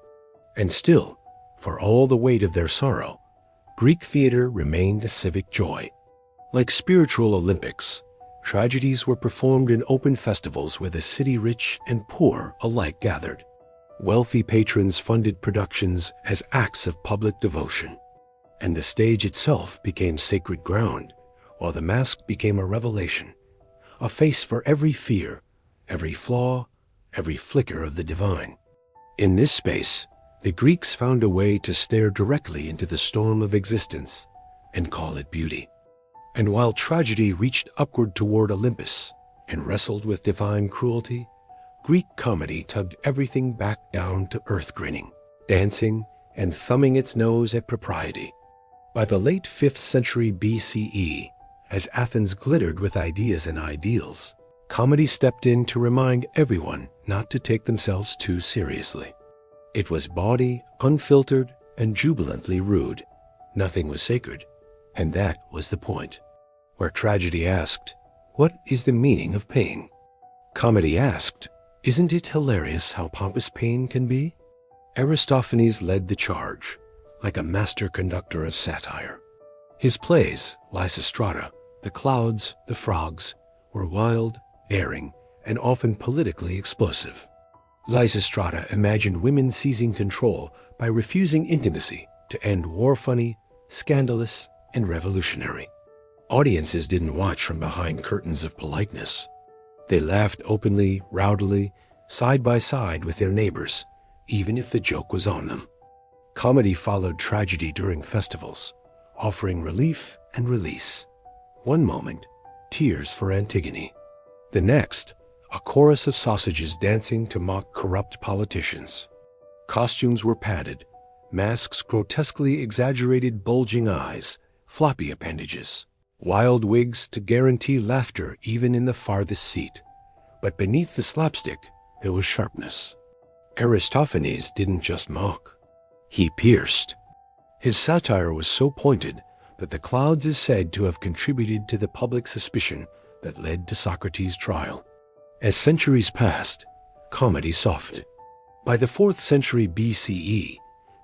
Speaker 1: And still, for all the weight of their sorrow, Greek theater remained a civic joy. Like spiritual Olympics, tragedies were performed in open festivals where the city rich and poor alike gathered. Wealthy patrons funded productions as acts of public devotion, and the stage itself became sacred ground, while the mask became a revelation, a face for every fear, every flaw, every flicker of the divine. In this space, the Greeks found a way to stare directly into the storm of existence and call it beauty. And while tragedy reached upward toward Olympus and wrestled with divine cruelty, Greek comedy tugged everything back down to earth grinning, dancing, and thumbing its nose at propriety. By the late 5th century BCE, as Athens glittered with ideas and ideals, comedy stepped in to remind everyone not to take themselves too seriously. It was bawdy, unfiltered, and jubilantly rude. Nothing was sacred, and that was the point. Where tragedy asked, "What is the meaning of pain?" Comedy asked, "Isn't it hilarious how pompous pain can be?" Aristophanes led the charge, like a master conductor of satire. His plays, Lysistrata, The Clouds, The Frogs, were wild, daring, and often politically explosive. Lysistrata imagined women seizing control by refusing intimacy to end war funny, scandalous, and revolutionary. Audiences didn't watch from behind curtains of politeness. They laughed openly, rowdily, side by side with their neighbors, even if the joke was on them. Comedy followed tragedy during festivals, offering relief and release. One moment, tears for Antigone. The next, a chorus of sausages dancing to mock corrupt politicians. Costumes were padded, masks grotesquely exaggerated bulging eyes, floppy appendages, wild wigs to guarantee laughter even in the farthest seat. But beneath the slapstick, there was sharpness. Aristophanes didn't just mock. He pierced. His satire was so pointed that the Clouds is said to have contributed to the public suspicion that led to Socrates' trial. As centuries passed, comedy softened. By the 4th century BCE,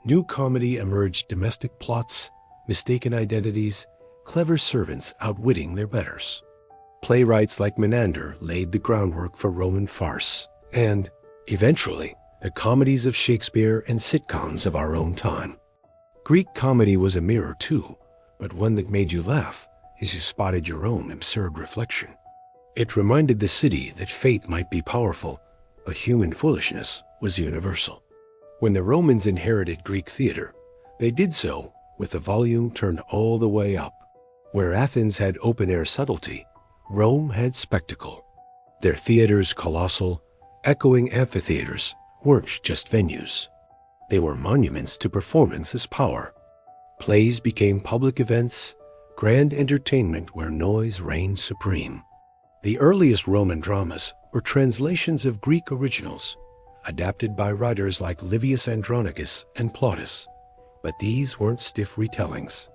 Speaker 1: new comedy emerged: domestic plots, mistaken identities, clever servants outwitting their betters. Playwrights like Menander laid the groundwork for Roman farce, and, eventually, the comedies of Shakespeare and sitcoms of our own time. Greek comedy was a mirror too, but one that made you laugh as you spotted your own absurd reflection. It reminded the city that fate might be powerful, but human foolishness was universal. When the Romans inherited Greek theater, they did so with the volume turned all the way up. Where Athens had open-air subtlety, Rome had spectacle. Their theaters, colossal, echoing amphitheaters, weren't just venues. They were monuments to performance as power. Plays became public events, grand entertainment where noise reigned supreme. The earliest Roman dramas were translations of Greek originals, adapted by writers like Livius Andronicus and Plautus. But these weren't stiff retellings.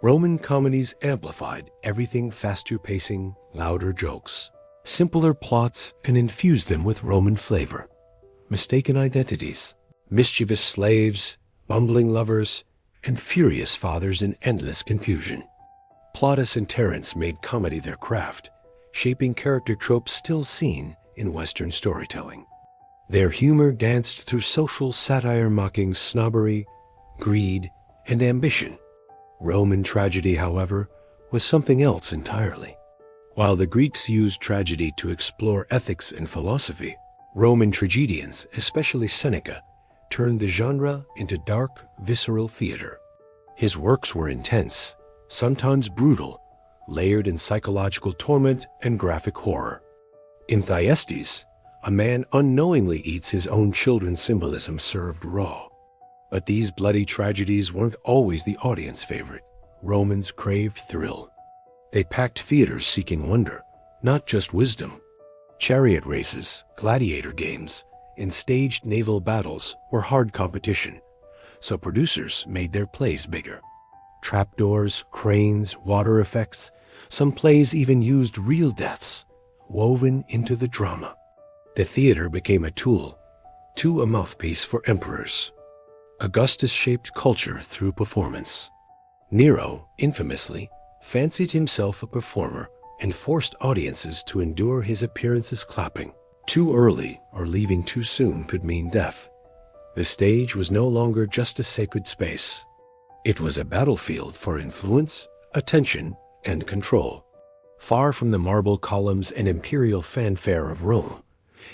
Speaker 1: Roman comedies amplified everything: faster pacing, louder jokes, simpler plots, and infused them with Roman flavor. Mistaken identities, mischievous slaves, bumbling lovers, and furious fathers in endless confusion. Plautus and Terence made comedy their craft, shaping character tropes still seen in Western storytelling. Their humor danced through social satire mocking snobbery, greed, and ambition. Roman tragedy, however, was something else entirely. While the Greeks used tragedy to explore ethics and philosophy, Roman tragedians, especially Seneca, turned the genre into dark, visceral theater. His works were intense, sometimes brutal, layered in psychological torment and graphic horror. In Thyestes, a man unknowingly eats his own children's symbolism served raw. But these bloody tragedies weren't always the audience favorite. Romans craved thrill. They packed theaters seeking wonder, not just wisdom. Chariot races, gladiator games, and staged naval battles were hard competition, so producers made their plays bigger. Trapdoors, cranes, water effects, some plays even used real deaths, woven into the drama. The theater became a tool, a mouthpiece for emperors. Augustus shaped culture through performance. Nero, infamously, fancied himself a performer and forced audiences to endure his appearances clapping. Too early or leaving too soon could mean death. The stage was no longer just a sacred space. It was a battlefield for influence, attention, and control. Far from the marble columns and imperial fanfare of Rome,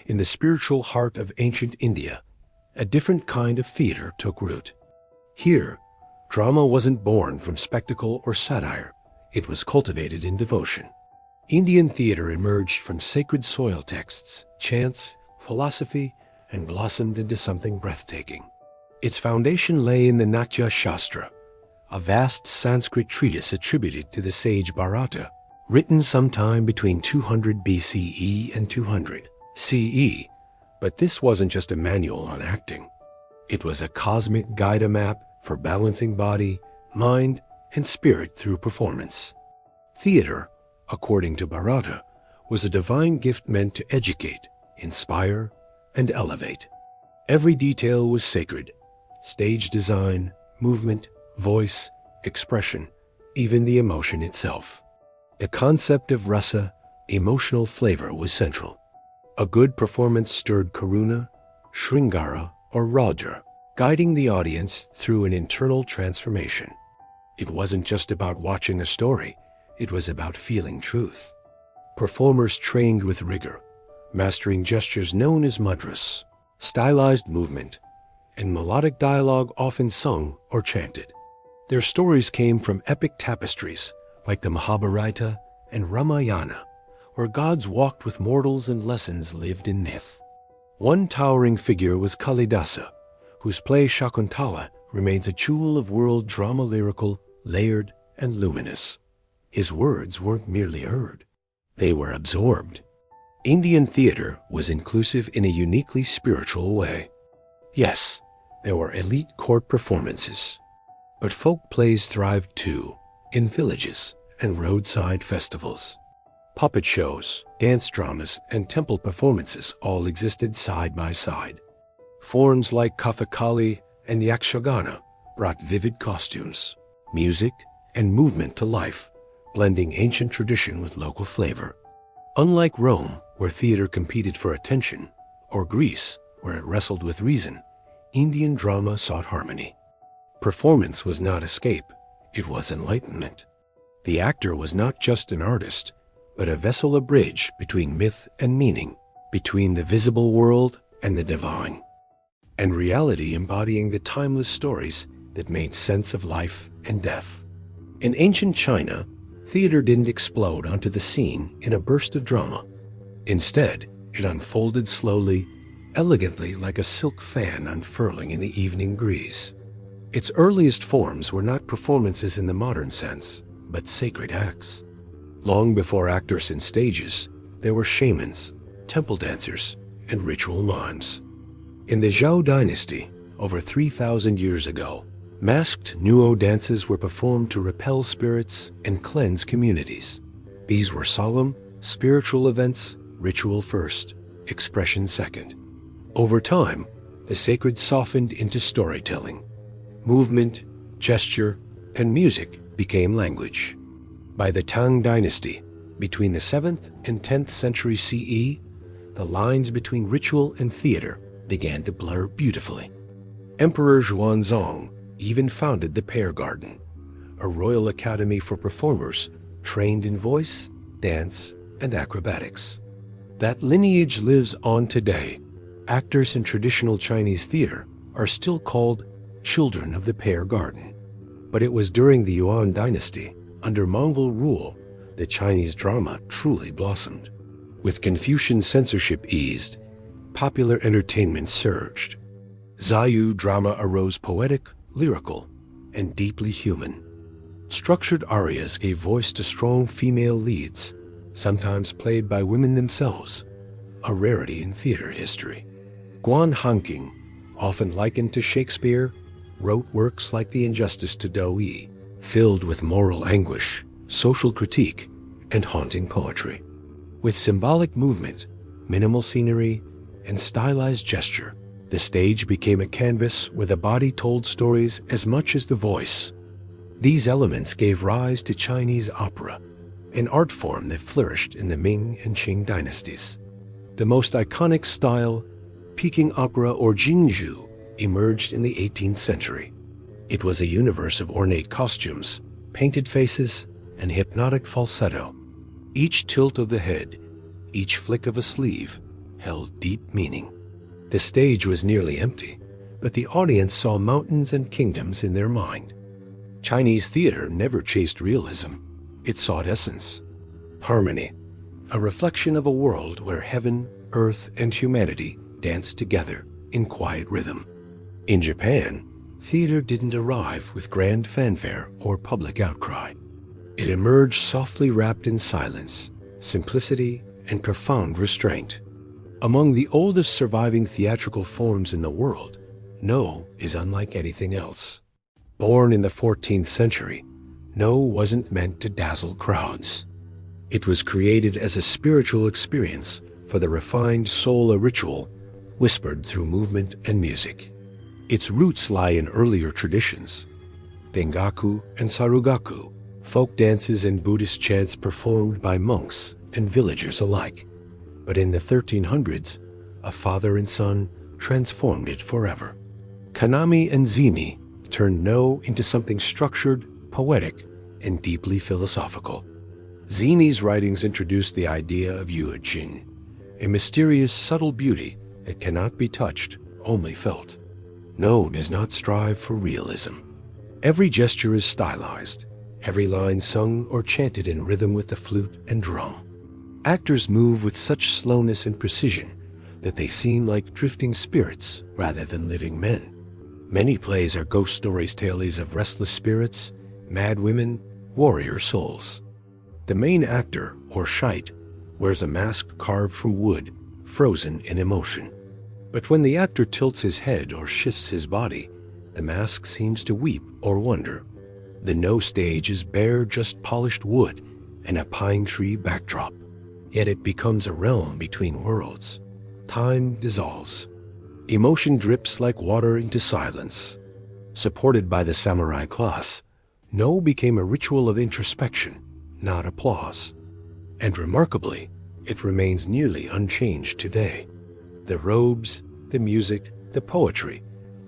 Speaker 1: in the spiritual heart of ancient India, a different kind of theater took root. Here, drama wasn't born from spectacle or satire. It was cultivated in devotion. Indian theater emerged from sacred soil texts, chants, philosophy, and blossomed into something breathtaking. Its foundation lay in the Natya Shastra, a vast Sanskrit treatise attributed to the sage Bharata, written sometime between 200 BCE and 200 CE. But this wasn't just a manual on acting. It was a cosmic guide map for balancing body, mind, and spirit through performance. Theater, according to Bharata, was a divine gift meant to educate, inspire, and elevate. Every detail was sacred: stage design, movement, voice, expression, even the emotion itself. The concept of rasa, emotional flavor, was central. A good performance stirred karuna, shringara, or raudra, guiding the audience through an internal transformation. It wasn't just about watching a story, it was about feeling truth. Performers trained with rigor, mastering gestures known as mudras, stylized movement, and melodic dialogue often sung or chanted. Their stories came from epic tapestries like the Mahabharata and Ramayana, where gods walked with mortals and lessons lived in myth. One towering figure was Kalidasa, whose play Shakuntala remains a jewel of world drama, lyrical, layered, and luminous. His words weren't merely heard, they were absorbed. Indian theater was inclusive in a uniquely spiritual way. Yes, there were elite court performances, but folk plays thrived too, in villages and roadside festivals. Puppet shows, dance dramas, and temple performances all existed side by side. Forms like Kathakali and Yakshagana brought vivid costumes, music, and movement to life, blending ancient tradition with local flavor. Unlike Rome, where theater competed for attention, or Greece, where it wrestled with reason, Indian drama sought harmony. Performance was not escape, it was enlightenment. The actor was not just an artist, but a vessel, a bridge between myth and meaning, between the visible world and the divine, and reality, embodying the timeless stories that made sense of life and death. In ancient China, theater didn't explode onto the scene in a burst of drama. Instead, it unfolded slowly, elegantly like a silk fan unfurling in the evening breeze. Its earliest forms were not performances in the modern sense, but sacred acts. Long before actors in stages, there were shamans, temple dancers, and ritual mimes. In the Zhou dynasty, over 3,000 years ago, masked Nuo dances were performed to repel spirits and cleanse communities. These were solemn, spiritual events, ritual first, expression second. Over time, the sacred softened into storytelling. Movement, gesture, and music became language. By the Tang dynasty, between the 7th and 10th century CE, the lines between ritual and theater began to blur beautifully. Emperor Xuanzong even founded the Pear Garden, a royal academy for performers trained in voice, dance, and acrobatics. That lineage lives on today. Actors in traditional Chinese theater are still called children of the Pear Garden. But it was during the Yuan dynasty, under Mongol rule, that Chinese drama truly blossomed. With Confucian censorship eased, popular entertainment surged. Zayu drama arose poetic, lyrical, and deeply human. Structured arias gave voice to strong female leads, sometimes played by women themselves, a rarity in theater history. Guan Hanqing, often likened to Shakespeare, wrote works like The Injustice to Dou Yi, filled with moral anguish, social critique, and haunting poetry. With symbolic movement, minimal scenery, and stylized gesture, the stage became a canvas where the body told stories as much as the voice. These elements gave rise to Chinese opera, an art form that flourished in the Ming and Qing dynasties. The most iconic style, Peking opera or Jingzhu, emerged in the 18th century. It was a universe of ornate costumes, painted faces, and hypnotic falsetto. Each tilt of the head, each flick of a sleeve, held deep meaning. The stage was nearly empty, but the audience saw mountains and kingdoms in their mind. Chinese theater never chased realism. It sought essence. Harmony, a reflection of a world where heaven, earth, and humanity danced together in quiet rhythm. In Japan, theater didn't arrive with grand fanfare or public outcry. It emerged softly wrapped in silence, simplicity, and profound restraint. Among the oldest surviving theatrical forms in the world, No is unlike anything else. Born in the 14th century, No wasn't meant to dazzle crowds. It was created as a spiritual experience for the refined soul, a ritual whispered through movement and music. Its roots lie in earlier traditions, Bengaku and Sarugaku, folk dances and Buddhist chants performed by monks and villagers alike. But in the 1300s, a father and son transformed it forever. Kanami and Zimi turned No into something structured, poetic, and deeply philosophical. Zimi's writings introduced the idea of yuejing, a mysterious, subtle beauty that cannot be touched, only felt. No does not strive for realism. Every gesture is stylized, every line sung or chanted in rhythm with the flute and drum. Actors move with such slowness and precision that they seem like drifting spirits rather than living men. Many plays are ghost stories, tales of restless spirits, mad women, warrior souls. The main actor, or shite, wears a mask carved from wood, frozen in emotion. But when the actor tilts his head or shifts his body, the mask seems to weep or wonder. The No stage is bare, just polished wood and a pine tree backdrop. Yet it becomes a realm between worlds. Time dissolves. Emotion drips like water into silence. Supported by the samurai class, No became a ritual of introspection, not applause. And remarkably, it remains nearly unchanged today. The robes, the music, the poetry,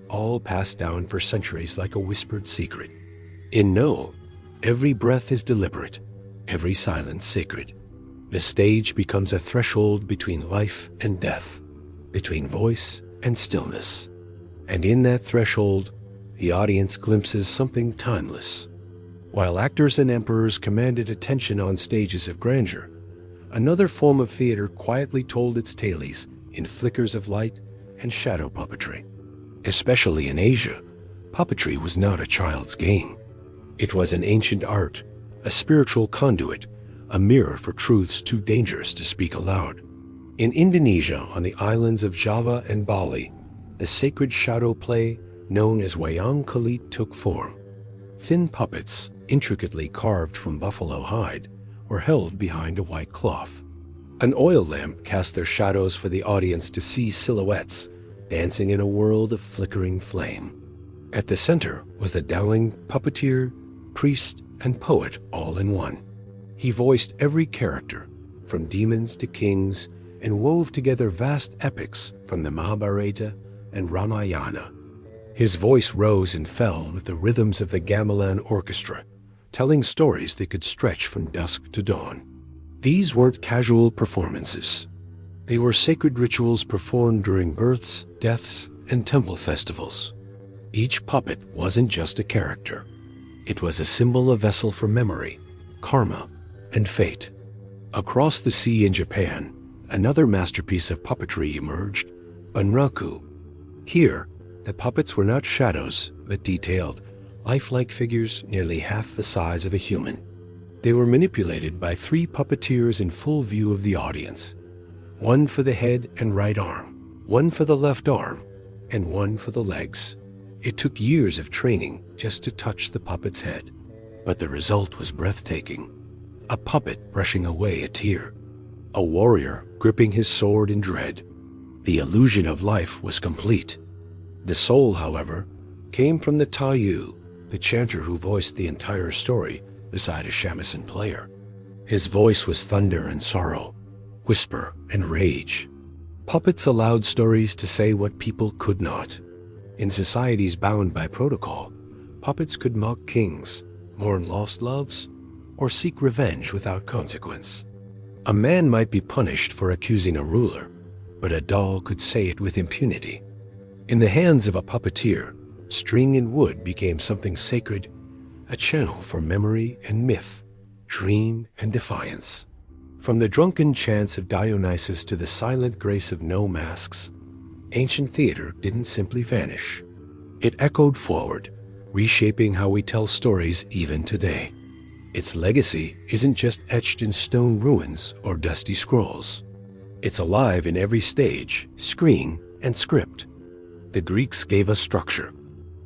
Speaker 1: all passed down for centuries like a whispered secret. In No, every breath is deliberate, every silence sacred. The stage becomes a threshold between life and death, between voice and stillness. And in that threshold, the audience glimpses something timeless. While actors and emperors commanded attention on stages of grandeur, another form of theater quietly told its tales in flickers of light and shadow puppetry. Especially in Asia, puppetry was not a child's game. It was an ancient art, a spiritual conduit, a mirror for truths too dangerous to speak aloud. In Indonesia, on the islands of Java and Bali, the sacred shadow play known as wayang kulit took form. Thin puppets, intricately carved from buffalo hide, were held behind a white cloth. An oil lamp cast their shadows for the audience to see silhouettes dancing in a world of flickering flame. At the center was the Dowling puppeteer, priest, and poet all in one. He voiced every character, from demons to kings, and wove together vast epics from the Mahabharata and Ramayana. His voice rose and fell with the rhythms of the gamelan orchestra, telling stories that could stretch from dusk to dawn. These weren't casual performances. They were sacred rituals performed during births, deaths, and temple festivals. Each puppet wasn't just a character. It was a symbol, a vessel for memory, karma, and fate. Across the sea in Japan, another masterpiece of puppetry emerged, Bunraku. Here, the puppets were not shadows, but detailed, lifelike figures nearly half the size of a human. They were manipulated by 3 puppeteers in full view of the audience. One for the head and right arm, one for the left arm, and one for the legs. It took years of training just to touch the puppet's head, but the result was breathtaking. A puppet brushing away a tear, a warrior gripping his sword in dread. The illusion of life was complete. The soul, however, came from the Tayu, the chanter who voiced the entire story beside a shamisen player. His voice was thunder and sorrow, whisper and rage. Puppets allowed stories to say what people could not. In societies bound by protocol, puppets could mock kings, mourn lost loves, or seek revenge without consequence. A man might be punished for accusing a ruler, but a doll could say it with impunity. In the hands of a puppeteer, string and wood became something sacred, a channel for memory and myth, dream and defiance. From the drunken chants of Dionysus to the silent grace of no masks, ancient theater didn't simply vanish. It echoed forward, reshaping how we tell stories even today. Its legacy isn't just etched in stone ruins or dusty scrolls. It's alive in every stage, screen, and script. The Greeks gave us structure.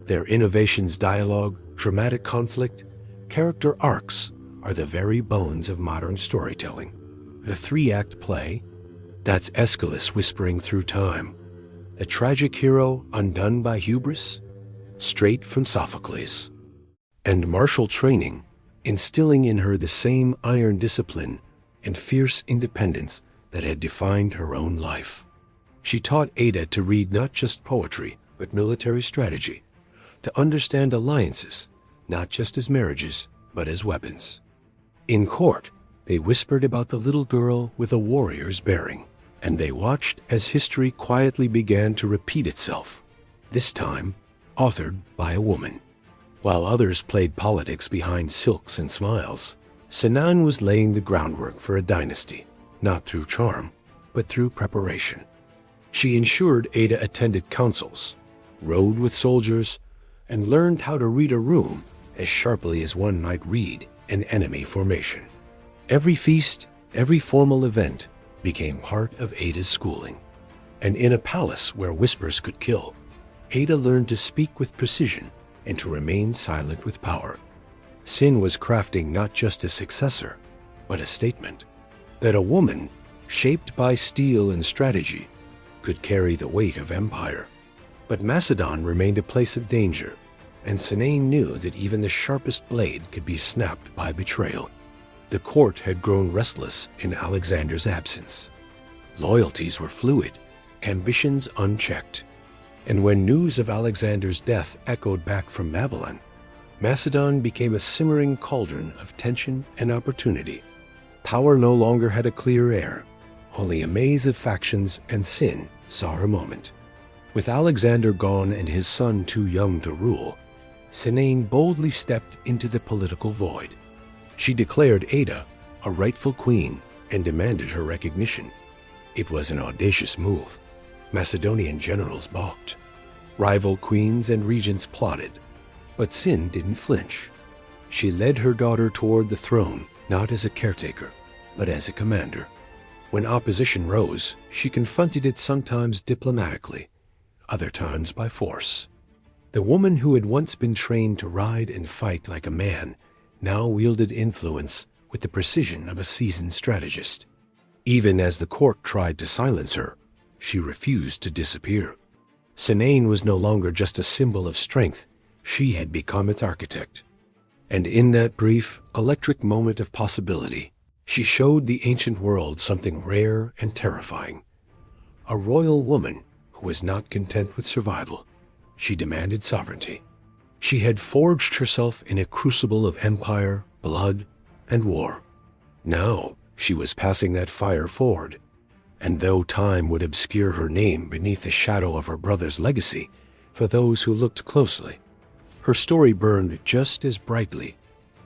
Speaker 1: Their innovations, dialogue, dramatic conflict, character arcs are the very bones of modern storytelling. The 3-act play, that's Aeschylus whispering through time. A tragic hero undone by hubris, straight from Sophocles. And martial training, instilling in her the same iron discipline and fierce independence that had defined her own life. She taught Ada to read not just poetry, but military strategy, to understand alliances, not just as marriages, but as weapons. In court, they whispered about the little girl with a warrior's bearing, and they watched as history quietly began to repeat itself, this time authored by a woman. While others played politics behind silks and smiles, Sinan was laying the groundwork for a dynasty, not through charm, but through preparation. She ensured Ada attended councils, rode with soldiers, and learned how to read a room as sharply as one might read an enemy formation. Every feast, every formal event became part of Ada's schooling. And in a palace where whispers could kill, Ada learned to speak with precision and to remain silent with power. Sin was crafting not just a successor, but a statement that a woman, shaped by steel and strategy, could carry the weight of empire. But Macedon remained a place of danger, and Sinan knew that even the sharpest blade could be snapped by betrayal. The court had grown restless in Alexander's absence. Loyalties were fluid, ambitions unchecked. And when news of Alexander's death echoed back from Babylon, Macedon became a simmering cauldron of tension and opportunity. Power no longer had a clear air. Only a maze of factions, and sin saw her moment. With Alexander gone and his son too young to rule, Sinan boldly stepped into the political void. She declared Ada a rightful queen and demanded her recognition. It was an audacious move, Macedonian generals balked. Rival queens and regents plotted, but Sin didn't flinch. She led her daughter toward the throne, not as a caretaker, but as a commander. When opposition rose, she confronted it sometimes diplomatically, other times by force. The woman who had once been trained to ride and fight like a man now wielded influence with the precision of a seasoned strategist. Even as the court tried to silence her, she refused to disappear. Sinaine was no longer just a symbol of strength, she had become its architect. And in that brief, electric moment of possibility, she showed the ancient world something rare and terrifying. A royal woman who was not content with survival. She demanded sovereignty. She had forged herself in a crucible of empire, blood, and war. Now she was passing that fire forward. And though time would obscure her name beneath the shadow of her brother's legacy, for those who looked closely, her story burned just as brightly,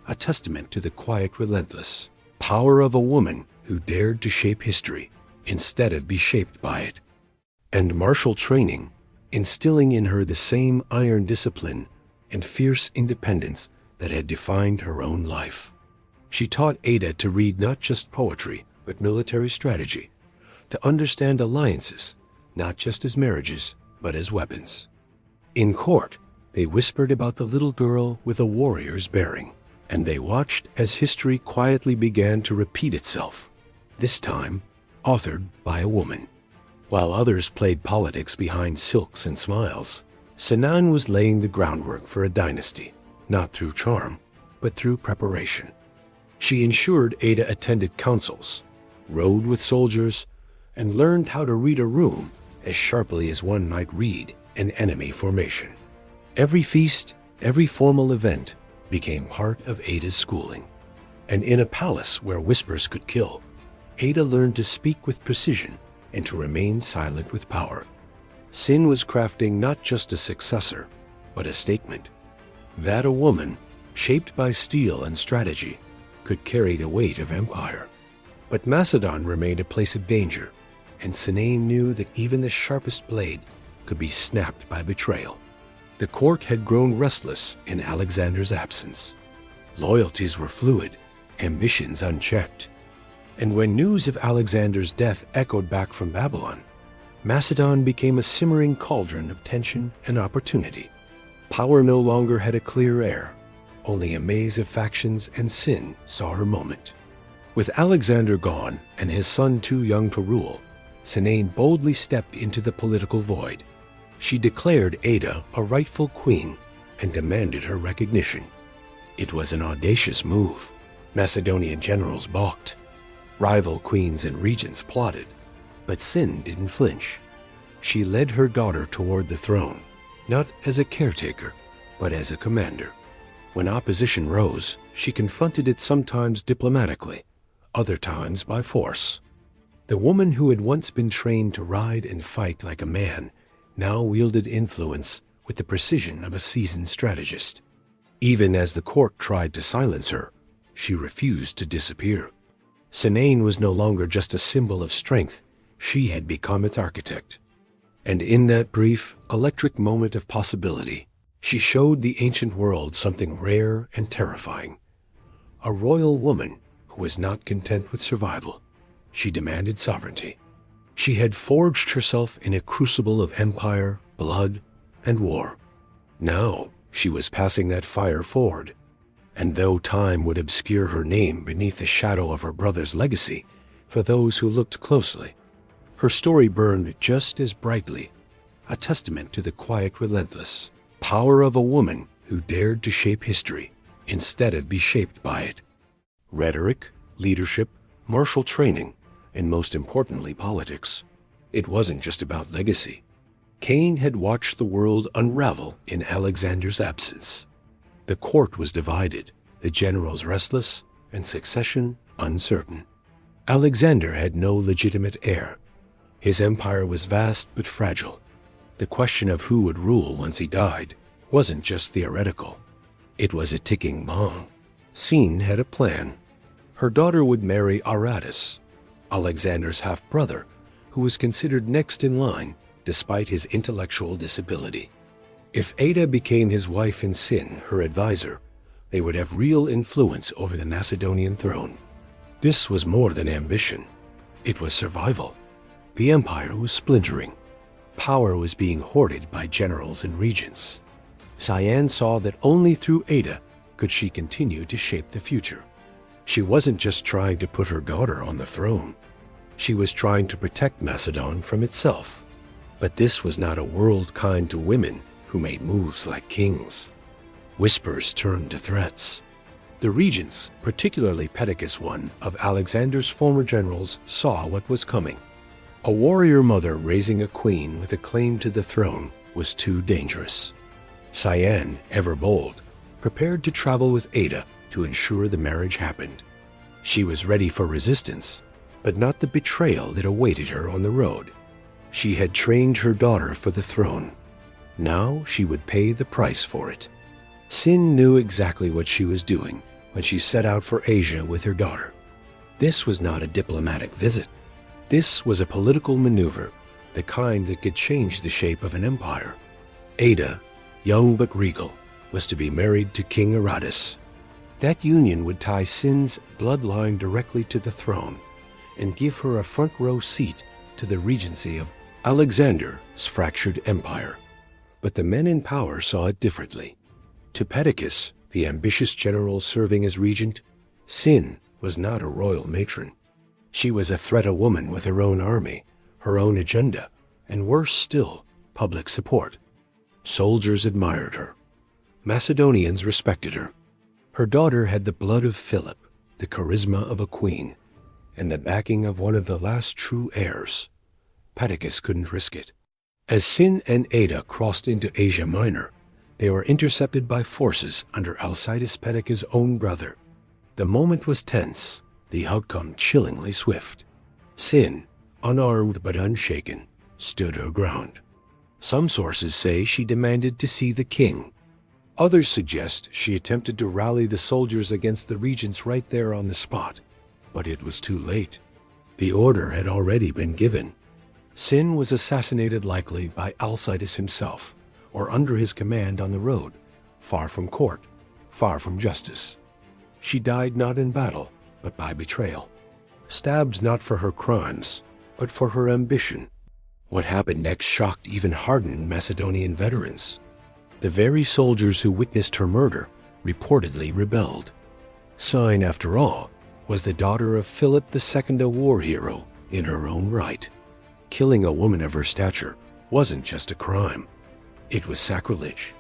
Speaker 1: a testament to the quiet, relentless power of a woman who dared to shape history instead of be shaped by it. And martial training, instilling in her the same iron discipline and fierce independence that had defined her own life. She taught Ada to read not just poetry, but military strategy, to understand alliances, not just as marriages, but as weapons. In court, they whispered about the little girl with a warrior's bearing, and they watched as history quietly began to repeat itself, this time authored by a woman. While others played politics behind silks and smiles, Sinaine was laying the groundwork for a dynasty, not through charm, but through preparation. She ensured Ada attended councils, rode with soldiers, and learned how to read a room as sharply as one might read an enemy formation. Every feast, every formal event became part of Ada's schooling. And in a palace where whispers could kill, Ada learned to speak with precision and to remain silent with power. Sin was crafting not just a successor, but a statement. That a woman, shaped by steel and strategy, could carry the weight of empire. But Macedon remained a place of danger, and Sinaine knew that even the sharpest blade could be snapped by betrayal. The court had grown restless in Alexander's absence. Loyalties were fluid, ambitions unchecked. And when news of Alexander's death echoed back from Babylon, Macedon became a simmering cauldron of tension and opportunity. Power no longer had a clear air. Only a maze of factions and Sin saw her moment. With Alexander gone and his son too young to rule, Sinaine boldly stepped into the political void. She declared Ada a rightful queen and demanded her recognition. It was an audacious move. Macedonian generals balked. Rival queens and regents plotted, but Sin didn't flinch. She led her daughter toward the throne, not as a caretaker, but as a commander. When opposition rose, she confronted it sometimes diplomatically, other times by force. The woman who had once been trained to ride and fight like a man now wielded influence with the precision of a seasoned strategist. Even as the court tried to silence her, she refused to disappear. Sinaine was no longer just a symbol of strength, she had become its architect. And in that brief, electric moment of possibility, she showed the ancient world something rare and terrifying. A royal woman who was not content with survival. She demanded sovereignty. She had forged herself in a crucible of empire, blood, and war. Now she was passing that fire forward. And though time would obscure her name beneath the shadow of her brother's legacy, for those who looked closely, her story burned just as brightly, a testament to the quiet, relentless power of a woman who dared to shape history instead of be shaped by it. Rhetoric, leadership, martial training, and most importantly, politics. It wasn't just about legacy. Cain had watched the world unravel in Alexander's absence. The court was divided, the generals restless, and succession uncertain. Alexander had no legitimate heir. His empire was vast but fragile. The question of who would rule once he died wasn't just theoretical. It was a ticking bomb. Sin had a plan. Her daughter would marry Aratus, Alexander's half-brother, who was considered next in line despite his intellectual disability. If Ada became his wife and Sin her advisor, they would have real influence over the Macedonian throne. This was more than ambition. It was survival. The empire was splintering. Power was being hoarded by generals and regents. Cyan saw that only through Ada could she continue to shape the future. She wasn't just trying to put her daughter on the throne. She was trying to protect Macedon from itself. But this was not a world kind to women who made moves like kings. Whispers turned to threats. The regents, particularly Perdiccas, one of Alexander's former generals, saw what was coming. A warrior mother raising a queen with a claim to the throne was too dangerous. Cyan, ever bold, prepared to travel with Ada to ensure the marriage happened. She was ready for resistance, but not the betrayal that awaited her on the road. She had trained her daughter for the throne. Now she would pay the price for it. Sin knew exactly what she was doing when she set out for Asia with her daughter. This was not a diplomatic visit. This was a political maneuver, the kind that could change the shape of an empire. Ada, young but regal, was to be married to King Aratus. That union would tie Sin's bloodline directly to the throne and give her a front-row seat to the regency of Alexander's fractured empire. But the men in power saw it differently. To Perdiccas, the ambitious general serving as regent, Sin was not a royal matron. She was a threat, a woman with her own army, her own agenda, and worse still, public support. Soldiers admired her. Macedonians respected her. Her daughter had the blood of Philip, the charisma of a queen, and the backing of one of the last true heirs. Perdiccas couldn't risk it. As Sin and Ada crossed into Asia Minor, they were intercepted by forces under Alcides Perdiccas' own brother. The moment was tense, the outcome chillingly swift. Sin, unarmed but unshaken, stood her ground. Some sources say she demanded to see the king. Others suggest she attempted to rally the soldiers against the regents right there on the spot. But it was too late. The order had already been given. Sin was assassinated likely by Alcides himself, or under his command on the road, far from court, far from justice. She died not in battle, but by betrayal. Stabbed not for her crimes, but for her ambition. What happened next shocked even hardened Macedonian veterans. The very soldiers who witnessed her murder reportedly rebelled. Cyan, after all, was the daughter of Philip II, a war hero in her own right. Killing a woman of her stature wasn't just a crime. It was sacrilege.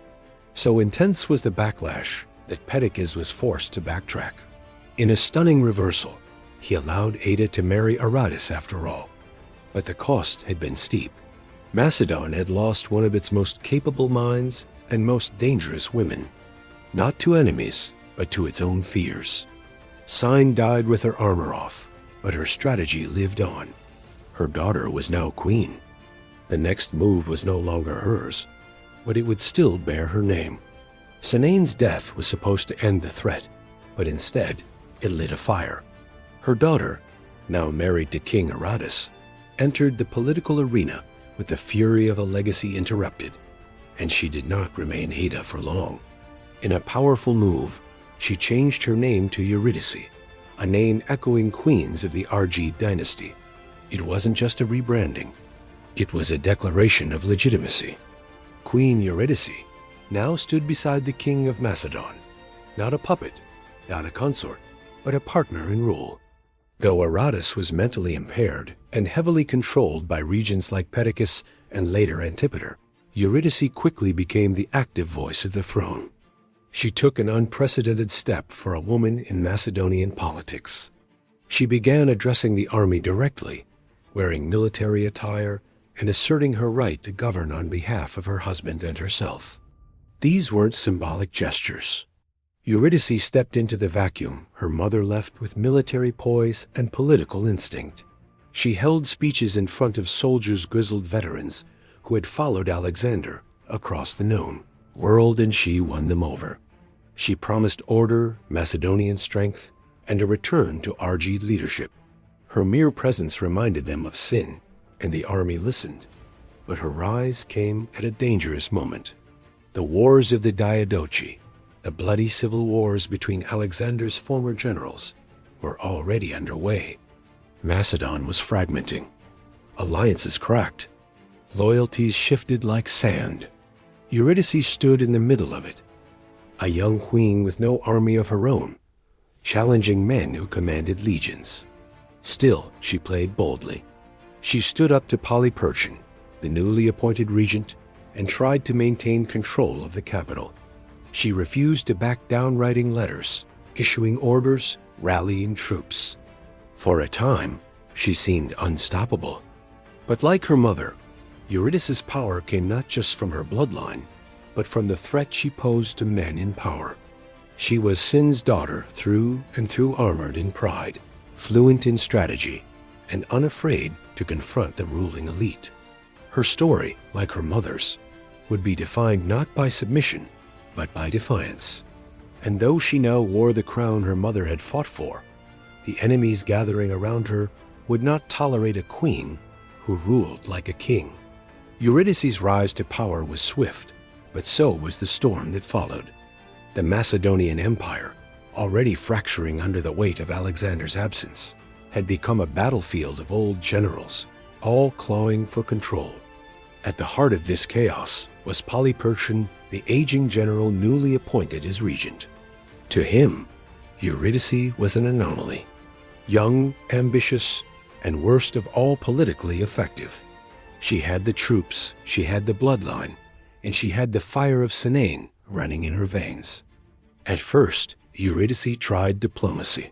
Speaker 1: So intense was the backlash that Perdiccas was forced to backtrack. In a stunning reversal, he allowed Ada to marry Aratus after all. But the cost had been steep. Macedon had lost one of its most capable minds and most dangerous women. Not to enemies, but to its own fears. Cyan died with her armor off, but her strategy lived on. Her daughter was now queen. The next move was no longer hers, but it would still bear her name. Sinane's death was supposed to end the threat, but instead it lit a fire. Her daughter, now married to King Aratus, entered the political arena with the fury of a legacy interrupted, and she did not remain Ada for long. In a powerful move, she changed her name to Eurydice, a name echoing queens of the Argead dynasty. It wasn't just a rebranding. It was a declaration of legitimacy. Queen Eurydice now stood beside the king of Macedon, not a puppet, not a consort, but a partner in rule. Though Aratus was mentally impaired and heavily controlled by regents like Perdiccas and later Antipater, Eurydice quickly became the active voice of the throne. She took an unprecedented step for a woman in Macedonian politics. She began addressing the army directly, wearing military attire and asserting her right to govern on behalf of her husband and herself. These weren't symbolic gestures. Eurydice stepped into the vacuum her mother left with military poise and political instinct. She held speeches in front of soldiers, grizzled veterans who had followed Alexander across the known world, and she won them over. She promised order, Macedonian strength, and a return to Argead leadership. Her mere presence reminded them of Sin, and the army listened. But her rise came at a dangerous moment. The Wars of the Diadochi, the bloody civil wars between Alexander's former generals, were already underway. Macedon was fragmenting. Alliances cracked. Loyalties shifted like sand. Eurydice stood in the middle of it, a young queen with no army of her own, challenging men who commanded legions. Still, she played boldly. She stood up to Polyperchon, the newly appointed regent, and tried to maintain control of the capital. She refused to back down, writing letters, issuing orders, rallying troops. For a time, she seemed unstoppable. But like her mother, Eurydice's power came not just from her bloodline, but from the threat she posed to men in power. She was Sin's daughter through and through, armored in pride, fluent in strategy, and unafraid to confront the ruling elite. Her story, like her mother's, would be defined not by submission, but by defiance. And though she now wore the crown her mother had fought for, the enemies gathering around her would not tolerate a queen who ruled like a king. Eurydice's rise to power was swift, but so was the storm that followed. The Macedonian Empire, already fracturing under the weight of Alexander's absence, had become a battlefield of old generals, all clawing for control. At the heart of this chaos was Polyperchon, the aging general newly appointed as regent. To him, Eurydice was an anomaly. Young, ambitious, and worst of all, politically effective. She had the troops, she had the bloodline, and she had the fire of Sinane running in her veins. At first, Eurydice tried diplomacy.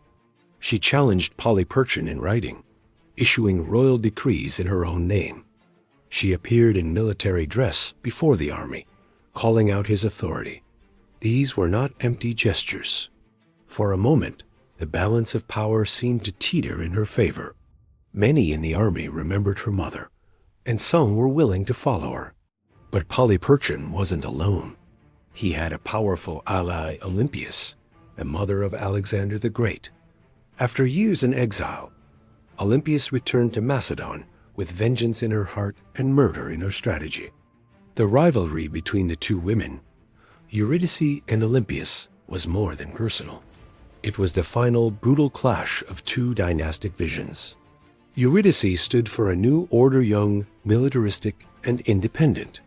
Speaker 1: She challenged Polyperchon in writing, issuing royal decrees in her own name. She appeared in military dress before the army, calling out his authority. These were not empty gestures. For a moment, the balance of power seemed to teeter in her favor. Many in the army remembered her mother, and some were willing to follow her. But Polyperchon wasn't alone. He had a powerful ally, Olympias, the mother of Alexander the Great. After years in exile, Olympias returned to Macedon with vengeance in her heart and murder in her strategy. The rivalry between the two women, Eurydice and Olympias, was more than personal. It was the final brutal clash of two dynastic visions. Eurydice stood for a new order, young, militaristic, and independent.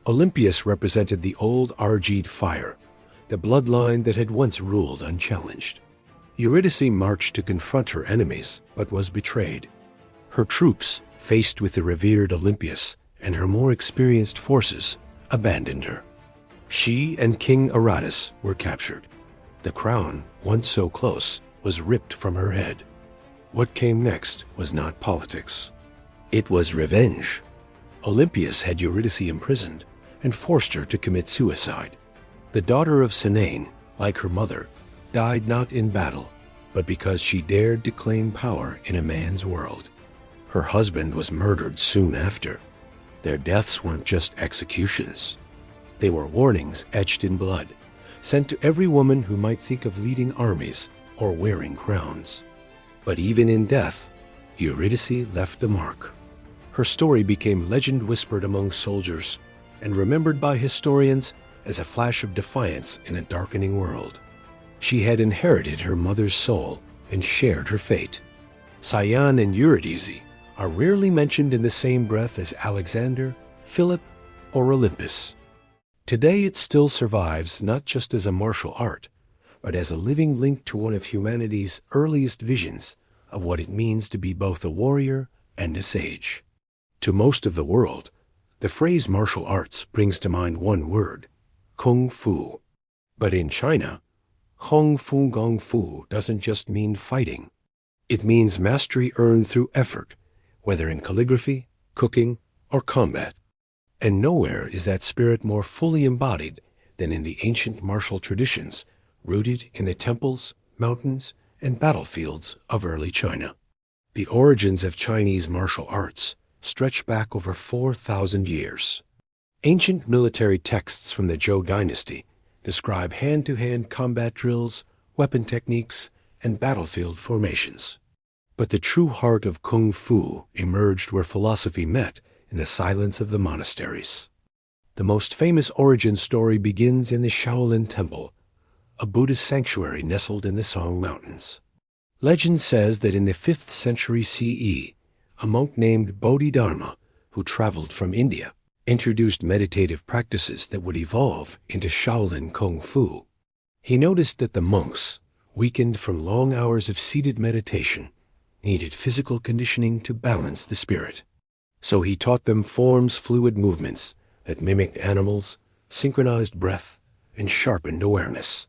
Speaker 1: Olympias represented the old Argid fire, the bloodline that had once ruled unchallenged. Eurydice marched to confront her enemies, but was betrayed. Her troops, faced with the revered Olympias and her more experienced forces, abandoned her. She and King Aratus were captured. The crown, once so close, was ripped from her head. What came next was not politics. It was revenge. Olympias had Eurydice imprisoned and forced her to commit suicide. The daughter of Sinane, like her mother, died not in battle, but because she dared to claim power in a man's world. Her husband was murdered soon after. Their deaths weren't just executions. They were warnings etched in blood, sent to every woman who might think of leading armies or wearing crowns. But even in death, Eurydice left a mark. Her story became legend whispered among soldiers and remembered by historians as a flash of defiance in a darkening world. She had inherited her mother's soul and shared her fate. Cyan and Eurydice are rarely mentioned in the same breath as Alexander, Philip, or Olympus. Today it still survives not just as a martial art, but as a living link to one of humanity's earliest visions of what it means to be both a warrior and a sage. To most of the world, the phrase martial arts brings to mind one word, kung fu. But in China, Hong Fu Gong Fu doesn't just mean fighting. It means mastery earned through effort, whether in calligraphy, cooking, or combat. And nowhere is that spirit more fully embodied than in the ancient martial traditions rooted in the temples, mountains, and battlefields of early China. The origins of Chinese martial arts stretch back over 4,000 years. Ancient military texts from the Zhou dynasty describe hand-to-hand combat drills, weapon techniques, and battlefield formations. But the true heart of Kung Fu emerged where philosophy met in the silence of the monasteries. The most famous origin story begins in the Shaolin Temple, a Buddhist sanctuary nestled in the Song Mountains. Legend says that in the 5th century CE, a monk named Bodhidharma, who traveled from India, introduced meditative practices that would evolve into Shaolin Kung Fu. He noticed that the monks, weakened from long hours of seated meditation, needed physical conditioning to balance the spirit. So he taught them forms fluid movements that mimicked animals, synchronized breath, and sharpened awareness.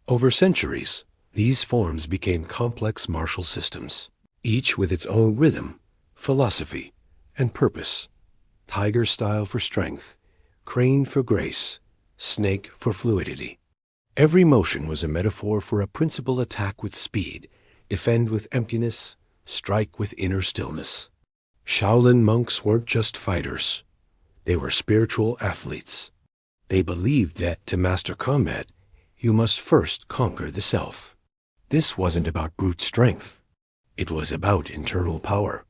Speaker 1: Over centuries, these forms became complex martial systems, each with its own rhythm, philosophy, and purpose. Tiger style for strength, crane for grace, snake for fluidity. Every motion was a metaphor for a principal attack with speed, defend with emptiness, strike with inner stillness. Shaolin monks weren't just fighters. They were spiritual athletes. They believed that to master combat, you must first conquer the self. This wasn't about brute strength. It was about internal power.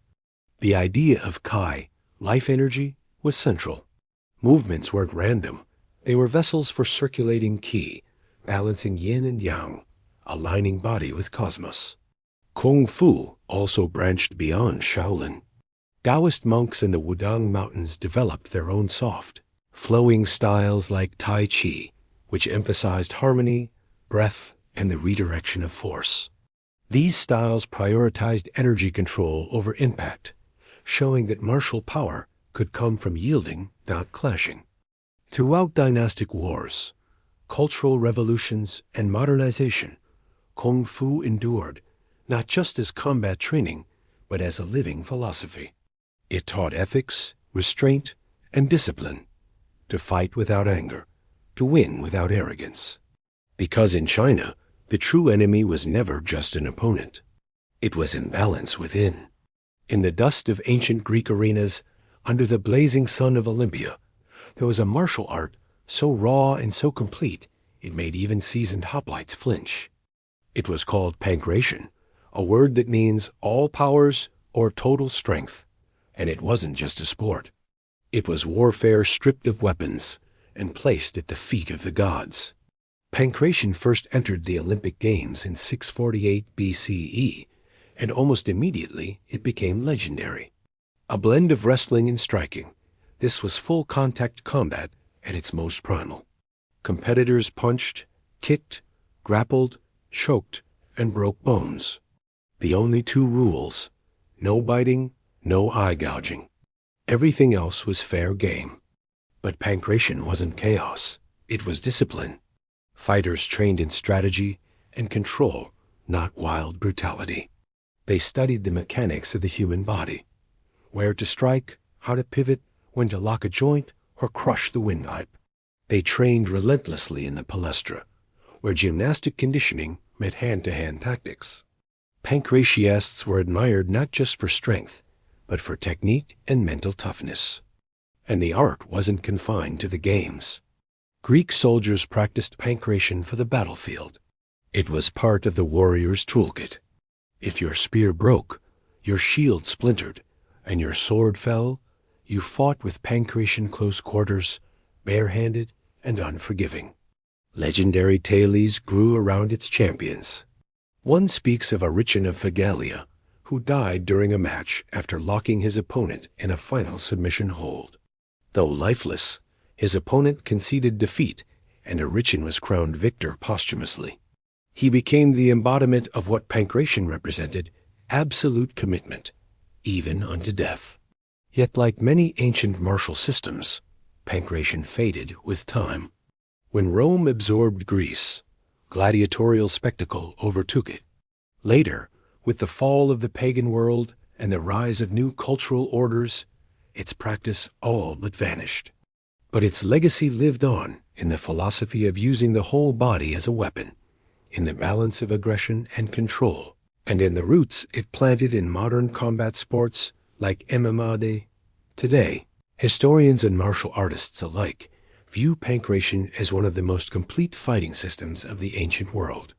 Speaker 1: The idea of Kai, life energy, was central. Movements weren't random. They were vessels for circulating Qi, balancing yin and yang, aligning body with cosmos. Kung Fu also branched beyond Shaolin. Taoist monks in the Wudang Mountains developed their own soft, flowing styles like Tai Chi, which emphasized harmony, breath, and the redirection of force. These styles prioritized energy control over impact, showing that martial power could come from yielding, not clashing. Throughout dynastic wars, cultural revolutions, and modernization, Kung Fu endured, not just as combat training, but as a living philosophy. It taught ethics, restraint, and discipline, to fight without anger, to win without arrogance. Because in China, the true enemy was never just an opponent. It was imbalance within. In the dust of ancient Greek arenas, under the blazing sun of Olympia, there was a martial art so raw and so complete it made even seasoned hoplites flinch. It was called pankration, a word that means all powers or total strength. And it wasn't just a sport. It was warfare stripped of weapons and placed at the feet of the gods. Pankration first entered the Olympic Games in 648 BCE, and almost immediately it became legendary. A blend of wrestling and striking, this was full contact combat at its most primal. Competitors punched, kicked, grappled, choked, and broke bones. The only two rules: no biting, no eye gouging. Everything else was fair game. But pankration wasn't chaos. It was discipline. Fighters trained in strategy and control, not wild brutality. They studied the mechanics of the human body. Where to strike, how to pivot, when to lock a joint or crush the windpipe. They trained relentlessly in the palestra, where gymnastic conditioning met hand-to-hand tactics. Pankratiasts were admired not just for strength, but for technique and mental toughness. And the art wasn't confined to the games. Greek soldiers practiced pankration for the battlefield. It was part of the warrior's toolkit. If your spear broke, your shield splintered, and your sword fell, you fought with pankration close quarters, barehanded and unforgiving. Legendary tales grew around its champions. One speaks of Arichin of Phegalia, who died during a match after locking his opponent in a final submission hold. Though lifeless, his opponent conceded defeat, and Arichin was crowned victor posthumously. He became the embodiment of what pankration represented: absolute commitment, even unto death. Yet like many ancient martial systems, pankration faded with time. When Rome absorbed Greece, gladiatorial spectacle overtook it. Later, with the fall of the pagan world and the rise of new cultural orders, its practice all but vanished. But its legacy lived on in the philosophy of using the whole body as a weapon, in the balance of aggression and control, and in the roots it planted in modern combat sports like MMA. Today, historians and martial artists alike view pankration as one of the most complete fighting systems of the ancient world.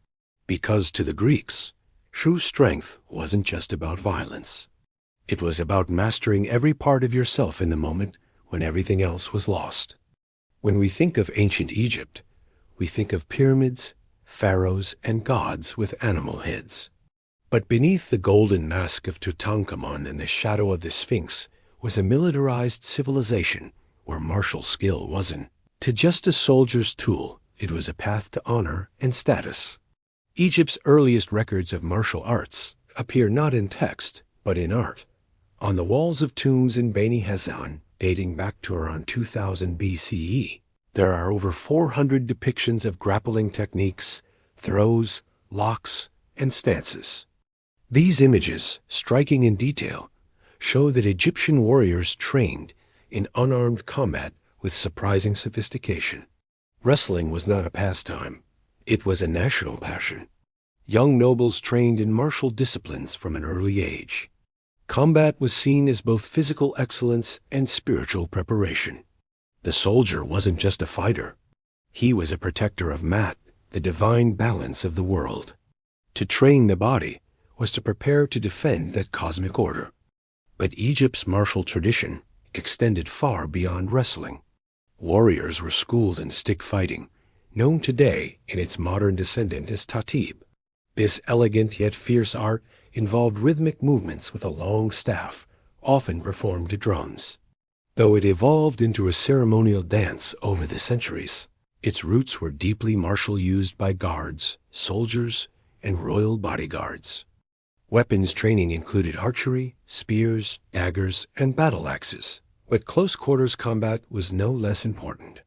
Speaker 1: Because to the Greeks, true strength wasn't just about violence. It was about mastering every part of yourself in the moment when everything else was lost. When we think of ancient Egypt, we think of pyramids, pharaohs, and gods with animal heads. But beneath the golden mask of Tutankhamun and the shadow of the Sphinx was a militarized civilization where martial skill wasn't just a soldier's tool, it was a path to honor and status. Egypt's earliest records of martial arts appear not in text, but in art. On the walls of tombs in Beni Hasan, dating back to around 2000 BCE, there are over 400 depictions of grappling techniques, throws, locks, and stances. These images, striking in detail, show that Egyptian warriors trained in unarmed combat with surprising sophistication. Wrestling was not a pastime, it was a national passion. Young nobles trained in martial disciplines from an early age. Combat was seen as both physical excellence and spiritual preparation. The soldier wasn't just a fighter. He was a protector of Mat, the divine balance of the world. To train the body was to prepare to defend that cosmic order. But Egypt's martial tradition extended far beyond wrestling. Warriors were schooled in stick fighting, known today in its modern descendant as tatib. This elegant yet fierce art involved rhythmic movements with a long staff, often performed to drums. Though it evolved into a ceremonial dance over the centuries, its roots were deeply martial, used by guards, soldiers, and royal bodyguards. Weapons training included archery, spears, daggers, and battle axes, but close-quarters combat was no less important.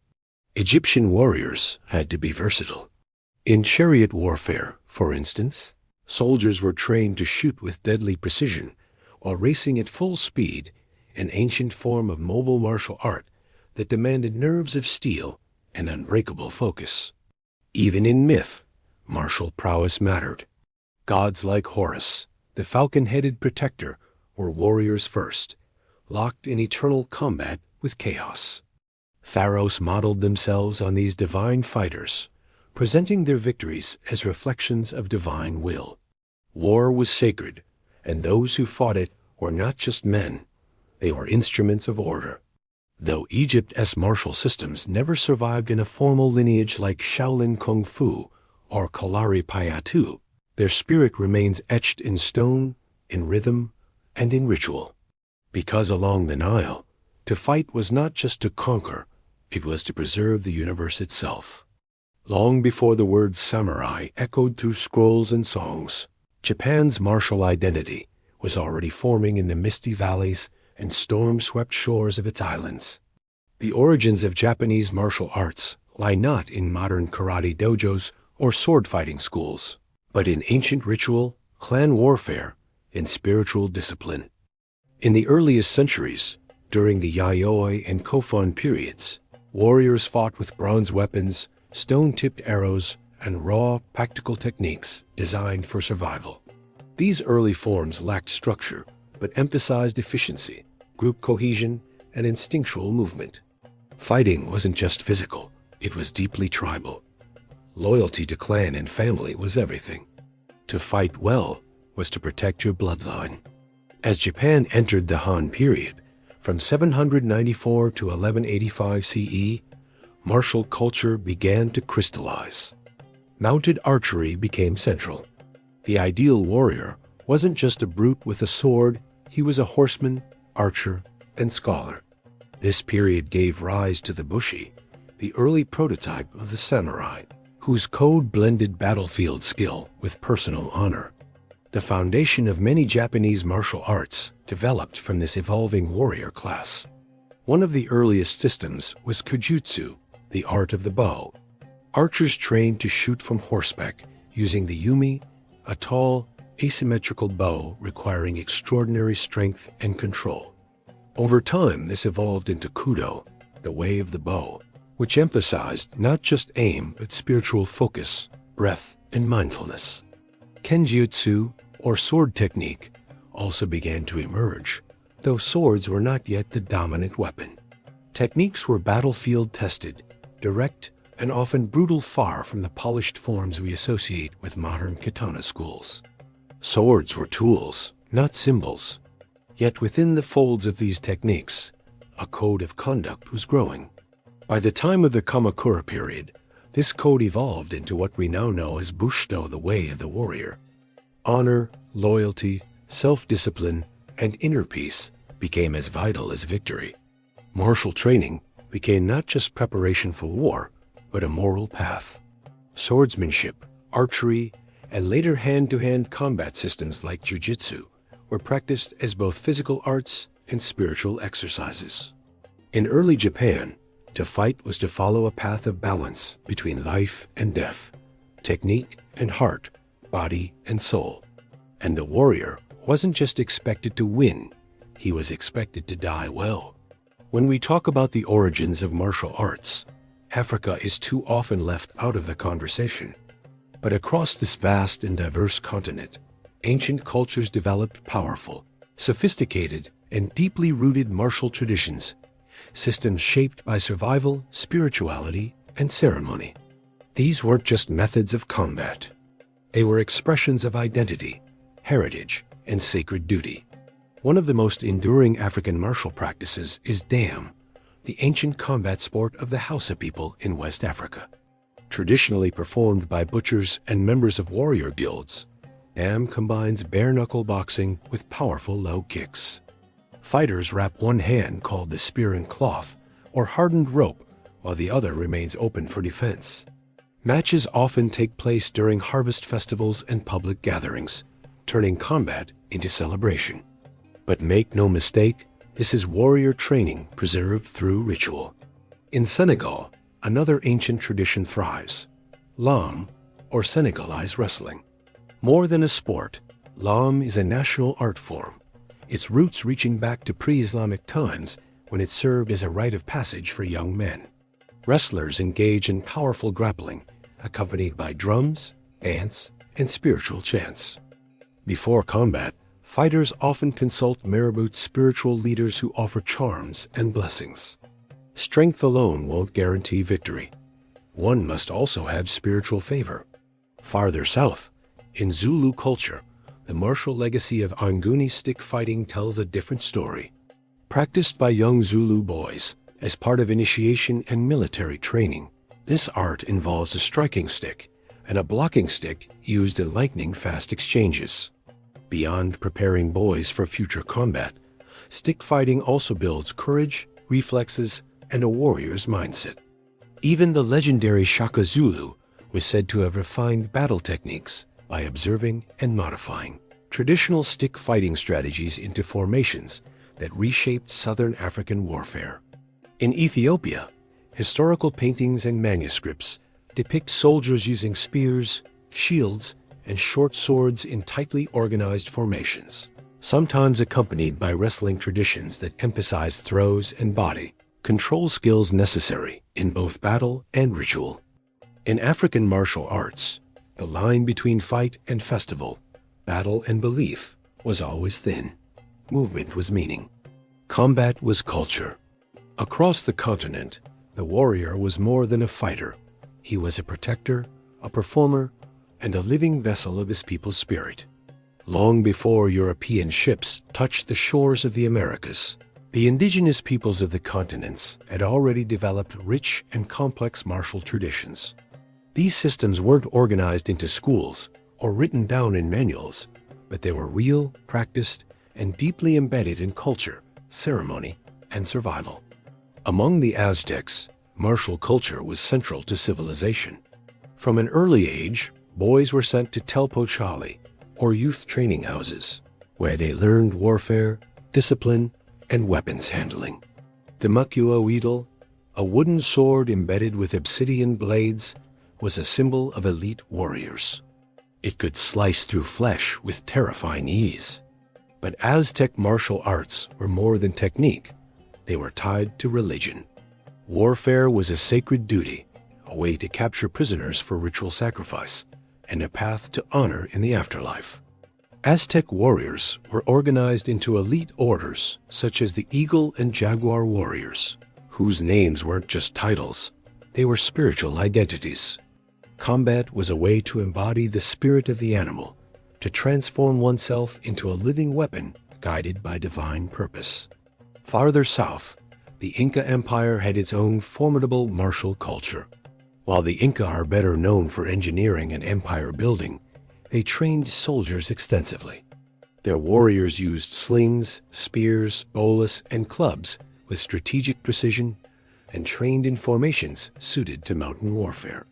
Speaker 1: Egyptian warriors had to be versatile. In chariot warfare, for instance, soldiers were trained to shoot with deadly precision while racing at full speed, an ancient form of mobile martial art that demanded nerves of steel and unbreakable focus. Even in myth, martial prowess mattered. Gods like Horus, the falcon-headed protector, were warriors first, locked in eternal combat with chaos. Pharaohs modeled themselves on these divine fighters, presenting their victories as reflections of divine will. War was sacred, and those who fought it were not just men, they were instruments of order. Though Egypt's martial systems never survived in a formal lineage like Shaolin Kung Fu or Kalari Payatu, their spirit remains etched in stone, in rhythm, and in ritual. Because along the Nile, to fight was not just to conquer, it was to preserve the universe itself. Long before the word samurai echoed through scrolls and songs, Japan's martial identity was already forming in the misty valleys and storm-swept shores of its islands. The origins of Japanese martial arts lie not in modern karate dojos or sword-fighting schools, but in ancient ritual, clan warfare, and spiritual discipline. In the earliest centuries, during the Yayoi and Kofun periods, warriors fought with bronze weapons, stone-tipped arrows, and raw, practical techniques designed for survival. These early forms lacked structure, but emphasized efficiency, group cohesion, and instinctual movement. Fighting wasn't just physical, it was deeply tribal. Loyalty to clan and family was everything. To fight well was to protect your bloodline. As Japan entered the Han period, from 794 to 1185 CE, martial culture began to crystallize. Mounted archery became central. The ideal warrior wasn't just a brute with a sword, he was a horseman, archer, and scholar. This period gave rise to the bushi, the early prototype of the samurai, whose code blended battlefield skill with personal honor. The foundation of many Japanese martial arts developed from this evolving warrior class. One of the earliest systems was kujutsu, the art of the bow. Archers trained to shoot from horseback using the yumi, a tall, asymmetrical bow requiring extraordinary strength and control. Over time, this evolved into kudo, the way of the bow, which emphasized not just aim but spiritual focus, breath, and mindfulness. Kenjutsu, or sword technique, also began to emerge, though swords were not yet the dominant weapon. Techniques were battlefield-tested, direct, and often brutal, far from the polished forms we associate with modern katana schools. Swords were tools, not symbols. Yet within the folds of these techniques, a code of conduct was growing. By the time of the Kamakura period, this code evolved into what we now know as Bushido, the way of the warrior. Honor, loyalty, self-discipline, and inner peace became as vital as victory. Martial training became not just preparation for war, but a moral path. Swordsmanship, archery, and later hand-to-hand combat systems like jiu-jitsu were practiced as both physical arts and spiritual exercises. In early Japan, to fight was to follow a path of balance between life and death, technique and heart, body and soul. And the warrior wasn't just expected to win, he was expected to die well. When we talk about the origins of martial arts, Africa is too often left out of the conversation. But across this vast and diverse continent, ancient cultures developed powerful, sophisticated, and deeply rooted martial traditions, systems shaped by survival, spirituality, and ceremony. These weren't just methods of combat. They were expressions of identity, heritage, and sacred duty. One of the most enduring African martial practices is Dam, the ancient combat sport of the Hausa people in West Africa. Traditionally performed by butchers and members of warrior guilds, Dam combines bare-knuckle boxing with powerful low kicks. Fighters wrap one hand, called the spear and cloth, or hardened rope, while the other remains open for defense. Matches often take place during harvest festivals and public gatherings, turning combat into celebration. But make no mistake, this is warrior training preserved through ritual. In Senegal, another ancient tradition thrives: Lam, or Senegalese wrestling. More than a sport, Lam is a national art form, its roots reaching back to pre-Islamic times when it served as a rite of passage for young men. Wrestlers engage in powerful grappling, accompanied by drums, dance, and spiritual chants. Before combat, fighters often consult Marabouts, spiritual leaders who offer charms and blessings. Strength alone won't guarantee victory. One must also have spiritual favor. Farther south, in Zulu culture, the martial legacy of Anguni stick fighting tells a different story. Practiced by young Zulu boys as part of initiation and military training, this art involves a striking stick and a blocking stick used in lightning-fast exchanges. Beyond preparing boys for future combat, stick fighting also builds courage, reflexes, and a warrior's mindset. Even the legendary Shaka Zulu was said to have refined battle techniques by observing and modifying traditional stick fighting strategies into formations that reshaped southern African warfare. In Ethiopia, historical paintings and manuscripts depict soldiers using spears, shields, and short swords in tightly organized formations, sometimes accompanied by wrestling traditions that emphasize throws and body control skills necessary in both battle and ritual. In African martial arts, the line between fight and festival, battle and belief, was always thin. Movement was meaning. Combat was culture. Across the continent, the warrior was more than a fighter. He was a protector, a performer, and a living vessel of his people's spirit. Long before European ships touched the shores of the Americas, the indigenous peoples of the continents had already developed rich and complex martial traditions. These systems weren't organized into schools or written down in manuals, but they were real, practiced, and deeply embedded in culture, ceremony, and survival. Among the Aztecs, martial culture was central to civilization. From an early age, boys were sent to Telpochali, or youth training houses, where they learned warfare, discipline, and weapons handling. The Makua Weedle, a wooden sword embedded with obsidian blades, was a symbol of elite warriors. It could slice through flesh with terrifying ease. But Aztec martial arts were more than technique. They were tied to religion. Warfare was a sacred duty, a way to capture prisoners for ritual sacrifice, and a path to honor in the afterlife. Aztec warriors were organized into elite orders, such as the Eagle and Jaguar warriors, whose names weren't just titles, they were spiritual identities. Combat was a way to embody the spirit of the animal, to transform oneself into a living weapon guided by divine purpose. Farther south, the Inca Empire had its own formidable martial culture. While the Inca are better known for engineering and empire building, they trained soldiers extensively. Their warriors used slings, spears, bolas, and clubs with strategic precision and trained in formations suited to mountain warfare.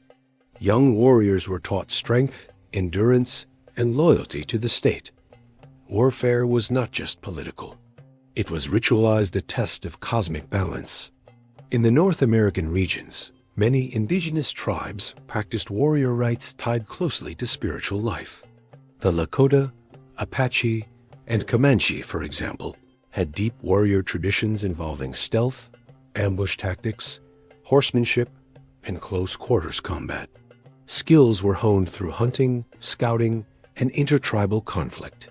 Speaker 1: Young warriors were taught strength, endurance, and loyalty to the state. Warfare was not just political. It was ritualized, a test of cosmic balance. In the North American regions, many indigenous tribes practiced warrior rites tied closely to spiritual life. The Lakota, Apache, and Comanche, for example, had deep warrior traditions involving stealth, ambush tactics, horsemanship, and close quarters combat. Skills were honed through hunting, scouting, and intertribal conflict.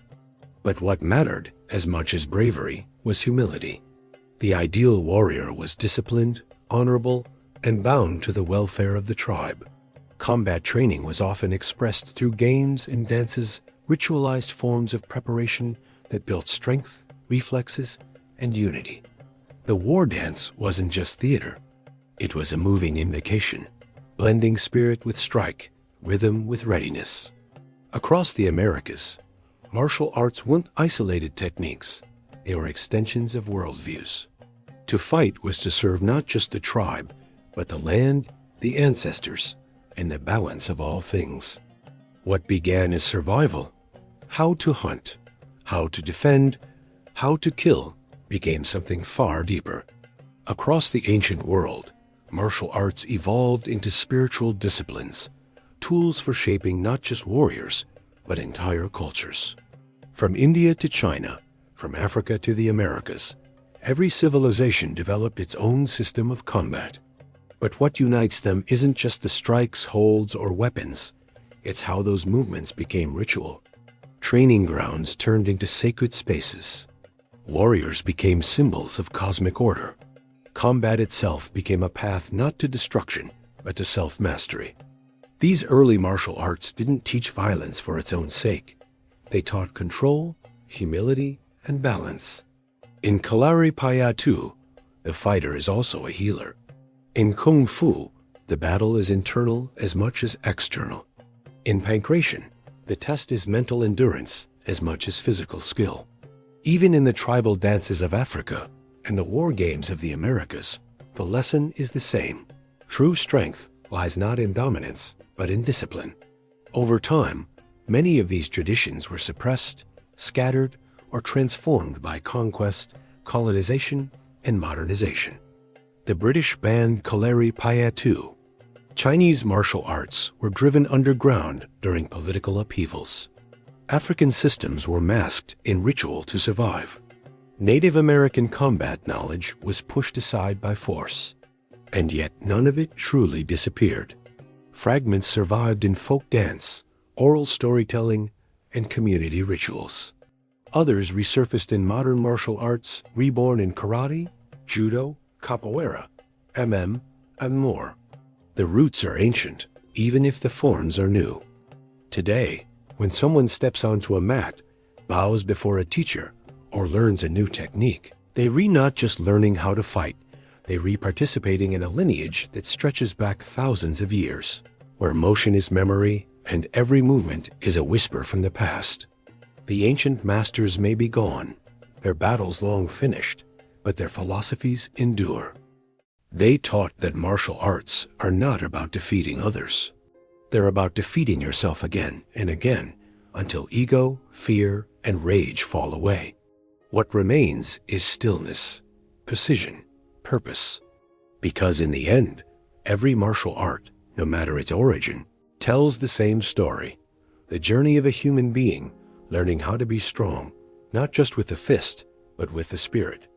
Speaker 1: But what mattered as much as bravery was humility. The ideal warrior was disciplined, honorable, and bound to the welfare of the tribe. Combat training was often expressed through games and dances, ritualized forms of preparation that built strength, reflexes, and unity. The war dance wasn't just theater. It was a moving invocation, blending spirit with strike, rhythm with readiness. Across the Americas, martial arts weren't isolated techniques. They were extensions of worldviews. To fight was to serve not just the tribe, but the land, the ancestors, and the balance of all things. What began as survival, how to hunt, how to defend, how to kill, became something far deeper. Across the ancient world, martial arts evolved into spiritual disciplines, tools for shaping not just warriors, but entire cultures. From India to China, from Africa to the Americas, every civilization developed its own system of combat. But what unites them isn't just the strikes, holds, or weapons. It's how those movements became ritual. Training grounds turned into sacred spaces. Warriors became symbols of cosmic order. Combat itself became a path not to destruction, but to self-mastery. These early martial arts didn't teach violence for its own sake. They taught control, humility, and balance. In Kalari Payatu, the fighter is also a healer. In Kung Fu, the battle is internal as much as external. In pankration, the test is mental endurance as much as physical skill. Even in the tribal dances of Africa and the war games of the Americas, the lesson is the same. True strength lies not in dominance, but in discipline. Over time, many of these traditions were suppressed, scattered, or transformed by conquest, colonization, and modernization. The British banned Kalari Payatu. Chinese martial arts were driven underground during political upheavals. African systems were masked in ritual to survive. Native American combat knowledge was pushed aside by force. And yet none of it truly disappeared. Fragments survived in folk dance, oral storytelling, and community rituals. Others resurfaced in modern martial arts, reborn in karate, judo, capoeira, MM, and more. The roots are ancient, even if the forms are new. Today, when someone steps onto a mat, bows before a teacher, or learns a new technique, they not just learning how to fight, they participating in a lineage that stretches back thousands of years, where motion is memory and every movement is a whisper from the past. The ancient masters may be gone, their battles long finished, but their philosophies endure. They taught that martial arts are not about defeating others. They're about defeating yourself again and again until ego, fear, and rage fall away. What remains is stillness, precision, purpose. Because in the end, every martial art, no matter its origin, tells the same story. The journey of a human being learning how to be strong, not just with the fist, but with the spirit.